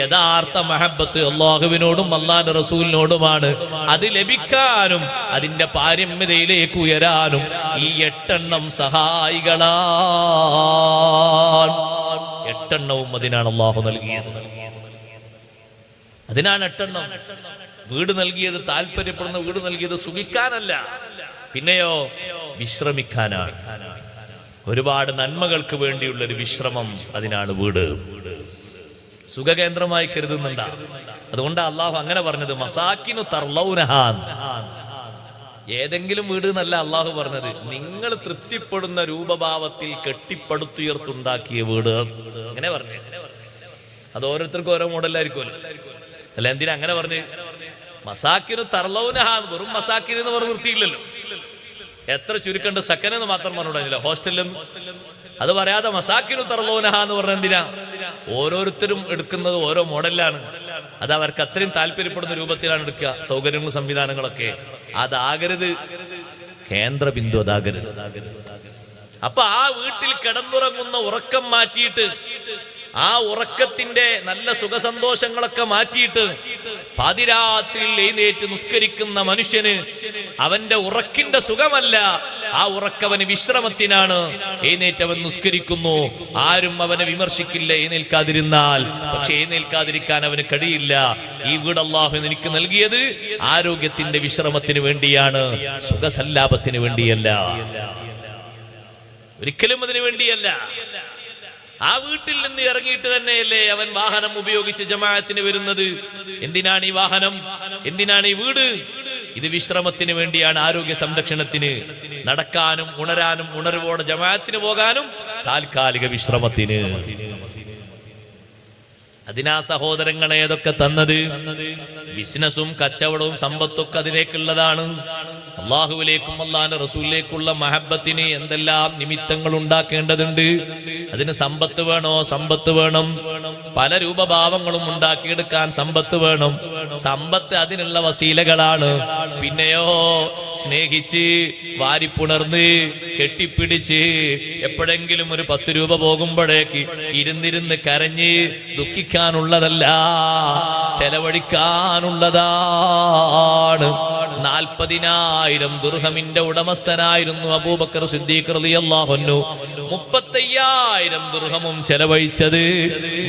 യഥാർത്ഥ മഹബത്ത് അല്ലാഹുവിനോടും അല്ലാഹുവിന്റെ റസൂലിനോടുമാണ്. അത് ലഭിക്കാനും അതിന്റെ പാരമ്യതയിലേക്ക് ഉയരാനും ഈ 8 എണ്ണം സഹായികളാണ്. 8 എണ്ണവും അതിനാണ് അല്ലാഹു നൽകിയത്. അതിനാണ് 8 എണ്ണം. വീട് നൽകിയത്, താല്പര്യപ്പെടുന്ന വീട് നൽകിയത് സുഖിക്കാനല്ല, പിന്നെയോ വിശ്രമിക്കാനാണ്. ഒരുപാട് നന്മകൾക്ക് വേണ്ടിയുള്ള ഒരു വിശ്രമം, അതിനാണ് വീട്. സുഖകേന്ദ്രമായി കരുതുന്നുണ്ടാ. അതുകൊണ്ട് അള്ളാഹു അങ്ങനെ പറഞ്ഞത് മസാക്കിനു തർലൗനഹാൻ. ഏതെങ്കിലും വീട് എന്നല്ല അള്ളാഹു പറഞ്ഞത്, നിങ്ങൾ തൃപ്തിപ്പെടുന്ന രൂപഭാവത്തിൽ കെട്ടിപ്പടുത്തുയർത്തുണ്ടാക്കിയ വീട്. അങ്ങനെ പറഞ്ഞു. അത് ഓരോരുത്തർക്കും ഓരോ മോഡലായിരിക്കുമല്ലോ. അല്ല, എന്തിനാ അങ്ങനെ പറഞ്ഞു? മസാക്കിനു തർലൗനഹാൻ. വെറും മസാക്കിന് എന്ന് പറഞ്ഞ് നിർത്തിയില്ലല്ലോ. എത്ര ചുരുക്കണ്ട് സക്കനെന്ന് മാത്രം പറഞ്ഞില്ല, ഹോസ്റ്റലിലെന്ന്. അത് പറയാതെ മസാക്കിനു തർലൗനഹ എന്ന് പറഞ്ഞ എന്തിനാ? ഓരോരുത്തരും എടുക്കുന്നത് ഓരോ മോഡലിലാണ്. അത് അവർക്ക് അത്രയും താല്പര്യപ്പെടുന്ന രൂപത്തിലാണ് എടുക്കുക, സൗകര്യങ്ങളും സംവിധാനങ്ങളൊക്കെ. അതാകരുത് കേന്ദ്ര ബിന്ദു, അതാകരുത്. അപ്പൊ ആ വീട്ടിൽ കിടന്നുറങ്ങുന്ന ഉറക്കം മാറ്റിയിട്ട്, ആ ഉറക്കത്തിന്റെ നല്ല സുഖസന്തോഷങ്ങളൊക്കെ മാറ്റിയിട്ട് പാതിരാത്രിയിൽ എഴുന്നേറ്റ് നിസ്കരിക്കുന്ന മനുഷ്യന് അവന്റെ ഉറക്കിന്റെ സുഖമല്ല, ആ ഉറക്കവന് വിശ്രമത്തിനാണ്. എഴുന്നേറ്റവൻ നിസ്കരിക്കുന്നു, ആരും അവനെ വിമർശിക്കില്ല എഴുന്നേൽക്കാതിരുന്നാൽ. പക്ഷെ എഴുന്നേൽക്കാതിരിക്കാൻ അവന് കഴിയില്ല. ഈ വീട് അല്ലാഹു എനിക്ക് നൽകിയത് ആരോഗ്യത്തിന്റെ വിശ്രമത്തിന് വേണ്ടിയാണ്, സുഖസല്ലാപത്തിന് വേണ്ടിയല്ല, ഒരിക്കലും അതിനു വേണ്ടിയല്ല. ആ വീട്ടിൽ നിന്ന് ഇറങ്ങിയിട്ട് തന്നെയല്ലേ അവൻ വാഹനം ഉപയോഗിച്ച് ജമാഅത്തിന് വരുന്നത്. എന്തിനാണ് ഈ വാഹനം? എന്തിനാണ് ഈ വീട്? ഇത് വിശ്രമത്തിന് വേണ്ടിയാണ്, ആരോഗ്യ സംരക്ഷണത്തിന്, നടക്കാനും ഉണരാനും ഉണർവോടെ ജമാഅത്തിന് പോകാനും താൽക്കാലിക വിശ്രമത്തിന്. അതിനാ സഹോദരങ്ങളെ ഏതൊക്കെ തന്നത്? ബിസിനസ്സും കച്ചവടവും സമ്പത്തൊക്കെ അതിലേക്കുള്ളതാണ്. അള്ളാഹുവിലേക്കും അള്ളാഹിന്റെ റസൂലിലേക്കുള്ള മഹബത്തിന് എന്തെല്ലാം നിമിത്തങ്ങൾ ഉണ്ടാക്കേണ്ടതുണ്ട്. അതിന് സമ്പത്ത് വേണോ? സമ്പത്ത് വേണം. പല രൂപഭാവങ്ങളും ഉണ്ടാക്കിയെടുക്കാൻ സമ്പത്ത് വേണം. സമ്പത്ത് അതിനുള്ള വസീലകളാണ്. പിന്നെയോ സ്നേഹിച്ച് വാരിപ്പുണർന്ന് കെട്ടിപ്പിടിച്ച് എപ്പോഴെങ്കിലും ഒരു 10 രൂപ പോകുമ്പോഴേക്ക് ഇരുന്നിരുന്ന് കരഞ്ഞ് ദുഃഖിക്കാനുള്ളതല്ല, ചെലവഴിക്കാനുള്ളതാണ്. 40,000 ദിർഹമിന്റെ ഉടമസ്ഥനായിരുന്നു അബൂബക്കർ സിദ്ദീഖ് റളിയല്ലാഹു അൻഹു. 35,000 ദിർഹമും ചെലവഴിച്ചത്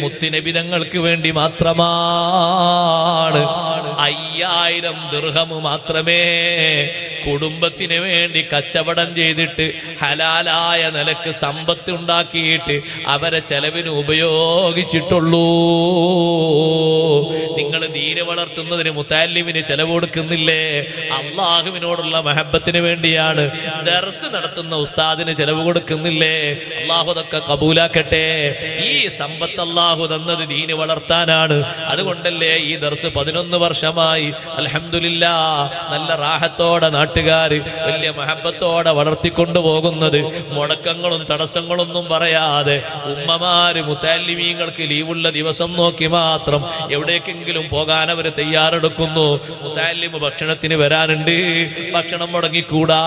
മുത്തുനബി തങ്ങൾക്ക് വേണ്ടി മാത്രമാണ്. 5,000 ദിർഹം മാത്രമേ കുടുംബത്തിന് വേണ്ടി കച്ചവടം ചെയ്തിട്ട് ഹലാലായ നിലക്ക് സമ്പത്ത് ഉണ്ടാക്കിയിട്ട് അവരെ ചെലവിന് ഉപയോഗിച്ചിട്ടുള്ളൂ. നിങ്ങൾ ദീന വളർത്തുന്നതിന് മുത്തല്ലിമിന് ചെലവ് കൊടുക്കുന്നില്ലേ? അള്ളാഹുവിനോടുള്ള മഹബത്തിന് വേണ്ടിയാണ്. ദർസ് നടത്തുന്ന ഉസ്താദിന് ചെലവ് കൊടുക്കുന്നില്ലേ? അള്ളാഹു അതൊക്കെ കബൂലാക്കട്ടെ. ഈ സമ്പത്ത് അള്ളാഹു തന്നത് ദീന് വളർത്താനാണ്. അതുകൊണ്ടല്ലേ ഈ ദർസ് 11 വർഷമായി അൽഹംദുലില്ലാഹ് നല്ല റാഹത്തോടെ നാട്ടുകാര് വലിയ മഹബത്തോടെ വളർത്തിക്കൊണ്ടു പോകുന്നത്. മുടക്കങ്ങളും തടസ്സങ്ങളൊന്നും പറയാതെ ഉമ്മമാര് മുത്തല്ലിമീങ്ങൾക്ക് ലീവുള്ള ദിവസം നോക്കി മാത്രം എവിടേക്കെങ്കിലും പോകാൻ അവർ തയ്യാറെടുക്കുന്നു. മുത്തല്ലിമ് ഭക്ഷണത്തിന് വരാനുണ്ട്, ഭക്ഷണം മുടങ്ങിക്കൂടാ.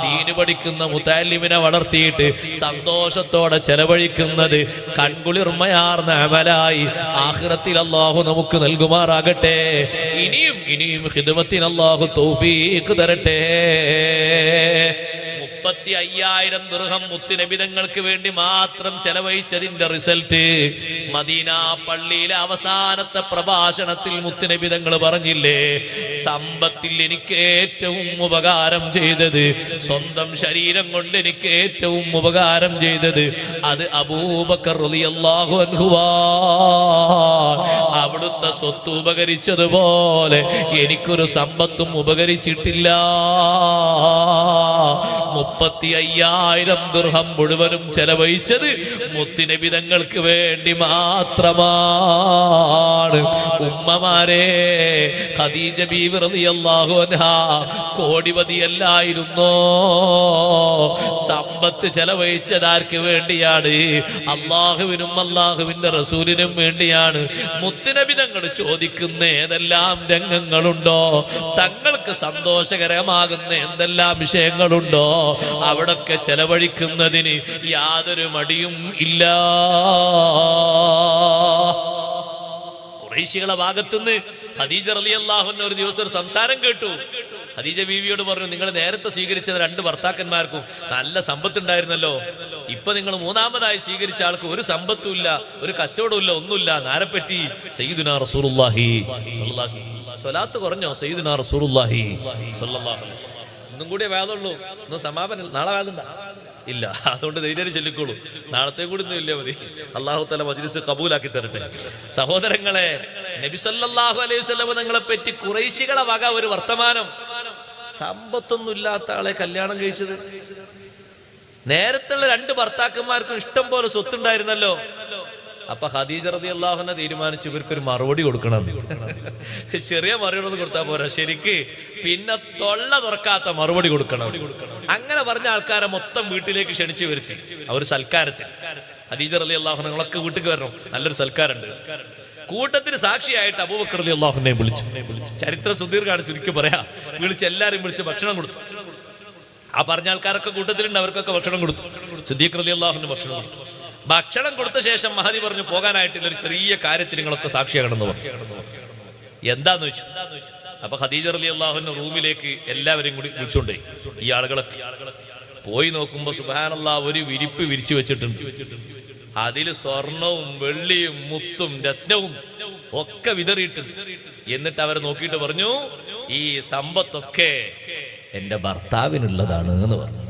ദീന് പഠിക്കുന്ന മുത്തല്ലിമിനെ വളർത്തിയിട്ട് സന്തോഷത്തോടെ ചെലവഴിക്കുന്നത് കൺകുളിർമയാർന്ന അമലായി ആഖിറത്തിൽ അല്ലാഹു നമുക്ക് നൽകുമാറാകട്ടെ. ഇനിയും ഖിദ്മത്തിന് അല്ലാഹു തൗഫീഖ് തരട്ടെ. 35,000 ദിർഹം മുത്തുനബിതങ്ങൾക്ക് വേണ്ടി മാത്രം ചെലവഴിച്ചതിന്റെ റിസൾട്ട് മദീന പള്ളിയിലെ അവസാനത്തെ പ്രഭാഷണത്തിൽ മുത്തുനബിതങ്ങൾ പറഞ്ഞില്ലേ, സമ്പത്തിൽ എനിക്ക് ഏറ്റവും ഉപകാരം ചെയ്തത്, സ്വന്തം ശരീരം കൊണ്ട് എനിക്ക് ഏറ്റവും ഉപകാരം ചെയ്തത് അത് അബൂബക്കർ റളിയല്ലാഹു അൻഹുവാണ്. അവിടുത്തെ സ്വത്ത് ഉപകരിച്ചതുപോലെ എനിക്കൊരു സമ്പത്തും ഉപകരിച്ചിട്ടില്ല. 35,000 ദിർഹം മുഴുവനും ചെലവഴിച്ചത് മുത്തുനബിതങ്ങൾക്ക് വേണ്ടി മാത്രമാണ്. ഉമ്മമാരെ, ഖദീജ ബീവി റളിയല്ലാഹു അൻഹാ കോടിപതിയല്ലായിരുന്നോ? സമ്പത്ത് ചെലവഴിച്ചതാർക്ക് വേണ്ടിയാണ്? അള്ളാഹുവിനും അള്ളാഹുവിന്റെ റസൂലിനും വേണ്ടിയാണ്. മുത്തുനബിതങ്ങൾ ചോദിക്കുന്ന ഏതെല്ലാം രംഗങ്ങളുണ്ടോ, തങ്ങൾക്ക് സന്തോഷകരമാകുന്ന എന്തെല്ലാം വിഷയങ്ങളുണ്ടോ, അവിടൊക്കെ ചെലവഴിക്കുന്നതിന് യാതൊരു മടിയും ഇല്ല. ഖുറൈശികളുടെ ഭാഗത്തുനിന്ന് ഖദീജ റളിയല്ലാഹു അൻഹ ഒരു ദിവസം ഒരു സംസാരം കേട്ടു. ഖദീജ ബീവിയോട് പറഞ്ഞു, നിങ്ങൾ നേരത്തെ സ്വീകരിച്ച 2 ഭർത്താക്കന്മാർക്കും നല്ല സമ്പത്തുണ്ടായിരുന്നല്ലോ, ഇപ്പൊ നിങ്ങൾ മൂന്നാമതായി സ്വീകരിച്ച ആൾക്ക് ഒരു സമ്പത്തും ഇല്ല, ഒരു കച്ചവടവും ഇല്ല, ഒന്നുമില്ല. ആരെപ്പറ്റി? സയ്യിദുനാ റസൂലുള്ളാഹി സ്വല്ലല്ലാഹു അലൈഹി വസല്ലം. സ്വലാത്ത് കുറഞ്ഞോ? സയ്യിദുനാ റസൂലുള്ളാഹി സ്വല്ലല്ലാഹു അലൈഹി വസല്ലം. ഒന്നും കൂടിയേ വേദമുള്ളൂ. ഇന്ന് സമാപനം, നാളെ വേദമുണ്ടോ? ഇല്ല. അതുകൊണ്ട് ധൈര്യം ചൊല്ലിക്കോളൂ. നാളത്തെ കൂടി ഒന്നും ഇല്ല മതി. അല്ലാഹു തആല മജ്ലിസ് കബൂലാക്കി തരട്ടെ. സഹോദരങ്ങളെ, നബി സല്ലല്ലാഹു അലൈഹി വസല്ലം തങ്ങളെ പറ്റി ഖുറൈശികളെ വക ഒരു വർത്തമാനം. സമ്പത്തൊന്നും ഇല്ലാത്ത ആളെ കല്യാണം കഴിച്ചത്. നേരത്തുള്ള 2 ഭർത്താക്കന്മാർക്കും ഇഷ്ടം പോലെ സ്വത്തുണ്ടായിരുന്നല്ലോ. അപ്പൊ ഖദീജ റളിയല്ലാഹു അൻഹ തീരുമാനിച്ചു, ഇവർക്കൊരു മറുപടി കൊടുക്കണം. ചെറിയ മറുപടി കൊടുത്താൽ പോരാ, ശരിക്ക് പിന്നെ തൊള്ള തുറക്കാത്ത മറുപടി കൊടുക്കണം. അങ്ങനെ പറഞ്ഞ ആൾക്കാരെ മൊത്തം വീട്ടിലേക്ക് ക്ഷണിച്ചു വരുത്തി. അവർ സൽക്കാരത്തിൽ ഖദീജ റളിയല്ലാഹു അൻഹ നിങ്ങളൊക്കെ വീട്ടിലേക്ക് വരണം, നല്ലൊരു സൽക്കാരുണ്ട്. കൂട്ടത്തിന് സാക്ഷിയായിട്ട് അബൂബക്കർ റളിയല്ലാഹു അൻഹുവിനെ വിളിച്ചു. ചരിത്ര സുദീർഘമാണ്, ചുരുക്കി പറയാ. വിളിച്ച് എല്ലാരും വിളിച്ച് ഭക്ഷണം കൊടുത്തു. ആ പറഞ്ഞ ആൾക്കാരൊക്കെ കൂട്ടത്തിലുണ്ട്, അവർക്കൊക്കെ ഭക്ഷണം കൊടുത്തു. സിദ്ദീഖ് റളിയല്ലാഹു അൻഹു ഭക്ഷണം കൊടുത്തു. ഭക്ഷണം കൊടുത്ത ശേഷം മഹദി പറഞ്ഞു, പോകാനായിട്ടില്ല, ഒരു ചെറിയ കാര്യത്തിൽ നിങ്ങളൊക്കെ സാക്ഷിയാകണമെന്ന് പറഞ്ഞു. എന്താന്ന് വെച്ചു. അപ്പൊ ഖദീജ റളിയല്ലാഹു അൻഹ റൂമിലേക്ക് എല്ലാവരെയും കൂടി വിളിച്ചുകൊണ്ടേ ഈ ആളുകളൊക്കെ പോയി നോക്കുമ്പോ സുബ്ഹാനല്ലാഹ് ഒരു വിരിപ്പ് വിരിച്ചു വെച്ചിട്ടുണ്ട്. അതില് സ്വർണവും വെള്ളിയും മുത്തും രത്നവും ഒക്കെ വിതറിയിട്ടുണ്ട്. എന്നിട്ട് അവരെ നോക്കിയിട്ട് പറഞ്ഞു, ഈ സമ്പത്തൊക്കെ എന്റെ ഭർത്താവിനുള്ളതാണ് എന്ന് പറഞ്ഞു.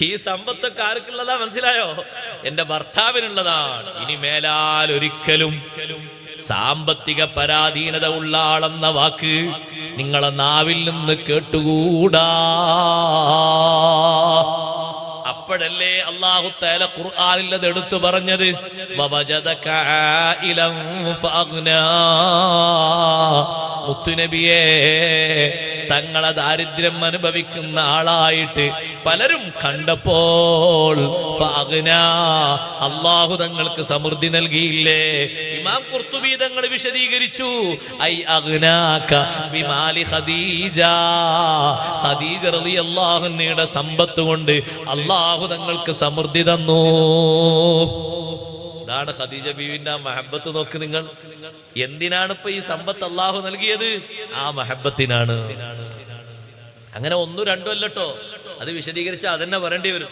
ഈ സമ്പത്തൊക്കെ ആർക്കുള്ളതാ മനസ്സിലായോ? എന്റെ ഭർത്താവിനുള്ളതാണ്. ഇനി മേലാൽ ഒരിക്കലും സാമ്പത്തിക പരാധീനത ഉള്ള ആളെന്ന വാക്ക് നിങ്ങളെ നാവിൽ നിന്ന് കേട്ടുകൂടാ. അപ്പോഴല്ലേ അല്ലാഹു തആല ഖുർആനിൽ അത് എടുത്തു പറഞ്ഞത്, വവജദക ആയിലൻ ഫഅഗ്നാ. മുത്തുനബിയേ, തങ്ങളെ ദാരിദ്ര്യം അനുഭവിക്കുന്ന ആളായിട്ട് പലരും കണ്ടപ്പോൾ അല്ലാഹു തങ്ങൾക്ക് സമൃദ്ധി നൽകിയില്ലേ? ഇമാം ഖുർത്തുബി തങ്ങൾ വിശദീകരിച്ചു, ഐ അഗ്നാക ബിമാലി ഖദീജ, ഖദീജ റളിയല്ലാഹു അൻഹയുടെ സമ്പത്ത് കൊണ്ട് അല്ലാഹു തങ്ങൾക്ക് സമൃദ്ധി തന്നു. ഇതാണ് ഖദീജ ബീവിന്റെ ആ മഹബത്ത്. നോക്ക് നിങ്ങൾ, എന്തിനാണ് ഇപ്പൊ ഈ സമ്പത്ത് അല്ലാഹു നൽകിയത്? ആ മഹബത്തിനാണ്. അങ്ങനെ ഒന്നും രണ്ടും അല്ലട്ടോ, അത് വിശദീകരിച്ച അതന്നെ പറയേണ്ടി വരും.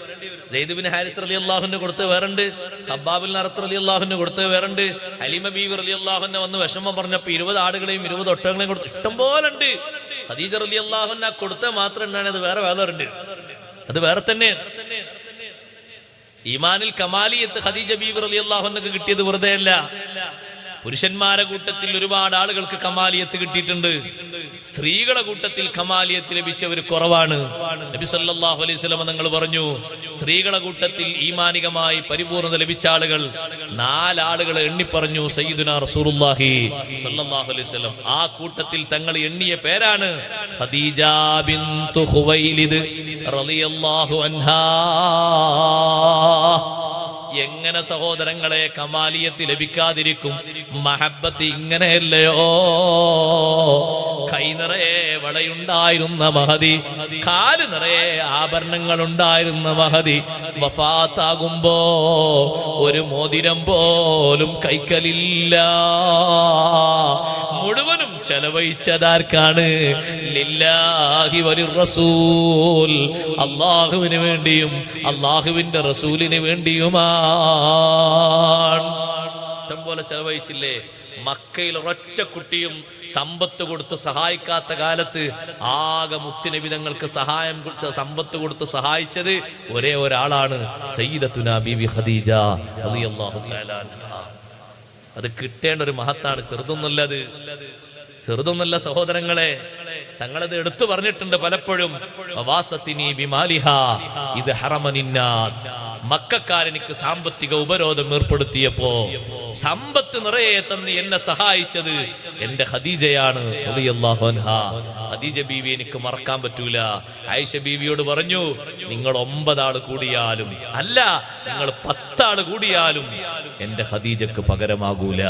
സെയ്ദ് ബിൻ ഹാരിസ് റളിയല്ലാഹു അൻഹു കൊടുത്ത് വേറുണ്ട്, ഖബ്ബാബുൽ അറത്ത് റളിയല്ലാഹു അൻഹു കൊടുത്ത് വേറുണ്ട്, ഹലീമ ബീവി റളിയല്ലാഹു അൻഹ വന്ന് വിഷമം പറഞ്ഞപ്പോ 20 ആടുകളെയും 20 ഒട്ടകങ്ങളെയും കൊടുത്ത് ഇഷ്ടം പോലെ ഉണ്ട്. ഖദീജ റളിയല്ലാഹു അൻഹ കൊടുത്ത മാത്രം ഉണ്ടാണ്, അത് വേറെ വേദറുണ്ട്, അത് വേറെ തന്നെ. ഈമാനിൽ കമാലിയത്ത് ഖദീജ ബീവി റളിയല്ലാഹു അൻഹക്ക് കിട്ടിയത് വെറുതെ അല്ല. പുരുഷന്മാരെ കൂട്ടത്തിൽ ഒരുപാട് ആളുകൾക്ക് കമാലിയത്ത് കിട്ടിയിട്ടുണ്ട്. സ്ത്രീകളെ കൂട്ടത്തിൽ കമാലിയത്ത് ലഭിച്ചവർ കുറവാണ്. നബി സല്ലല്ലാഹു അലൈഹി വസല്ലം തങ്ങൾ പറഞ്ഞു, സ്ത്രീകളെ കൂട്ടത്തിൽ ഈമാനികമായി പരിപൂർണത ലഭിച്ച ആളുകൾ 4 ആളുകളെ എണ്ണിപ്പറഞ്ഞു സയ്യിദുനാ റസൂലുള്ളാഹി സല്ലല്ലാഹു അലൈഹി വസല്ലം. ആ കൂട്ടത്തിൽ തങ്ങൾ എണ്ണിയ പേരാണ് ഖദീജ ബിൻതു ഖുവൈലിദ് റളിയല്ലാഹു അൻഹാ. എങ്ങനെ സഹോദരങ്ങളെ കമാലിയത്ത് ലഭിക്കാതിരിക്കും? മഹബത്ത് ഇങ്ങനെയല്ലയോ? കൈ നിറയെ വളയുണ്ടായിരുന്ന മഹദി, കാല് നിറയെ ആഭരണങ്ങൾ ഉണ്ടായിരുന്ന മഹദി വഫാത്താകുമ്പോ ഒരു മോതിരം പോലും കൈക്കലില്ല. മുഴുവനും ചെലവഴിച്ചതാർക്കാണ്? ലില്ലാഹി വലിർ റസൂൽ, അല്ലാഹുവിന് വേണ്ടിയും അല്ലാഹുവിന്റെ റസൂലിന് വേണ്ടിയുമാണ്. ഇഷ്ടം പോലെ ചെലവഴിച്ചില്ലേ? മക്കയിൽ ഒരൊറ്റ കുട്ടിയും സമ്പത്ത് കൊടുത്ത് സഹായിക്കാത്ത കാലത്ത് ആകെ മുത്തുനബി തങ്ങൾക്ക് സമ്പത്ത് കൊടുത്ത് സഹായിച്ചത് ഒരേ ഒരാളാണ്, സയ്യിദത്തുനാ ബീവി ഖദീജ റളിയല്ലാഹു തആല അൻഹാ. അത് കിട്ടേണ്ട ഒരു മഹത്താണ്, ചെറുതൊന്നുമല്ലത്, ചെറുതൊന്നല്ല സഹോദരങ്ങളെ. തങ്ങളത് എടുത്തു പറഞ്ഞിട്ടുണ്ട് പലപ്പോഴും. ഇത് ഹറമനിന്നാസ്, മക്കക്കാരെനിക്ക് സാമ്പത്തിക ഉപരോധം ഏർപ്പെടുത്തിയപ്പോ സമ്പത്ത് നിറയെ തന്ന് എന്നെ സഹായിച്ചത് എന്റെ ഖദീജയാണ് റളിയല്ലാഹു അൻഹാ. ഖദീജ ബീവി എനിക്ക് മറക്കാൻ പറ്റൂല. ആയിഷ ബീവിയോട് പറഞ്ഞു, നിങ്ങൾ 9 ആള് കൂടിയാലും അല്ല, നിങ്ങൾ 10 ആള് കൂടിയാലും എന്റെ ഖദീജക്ക് പകരമാകൂല.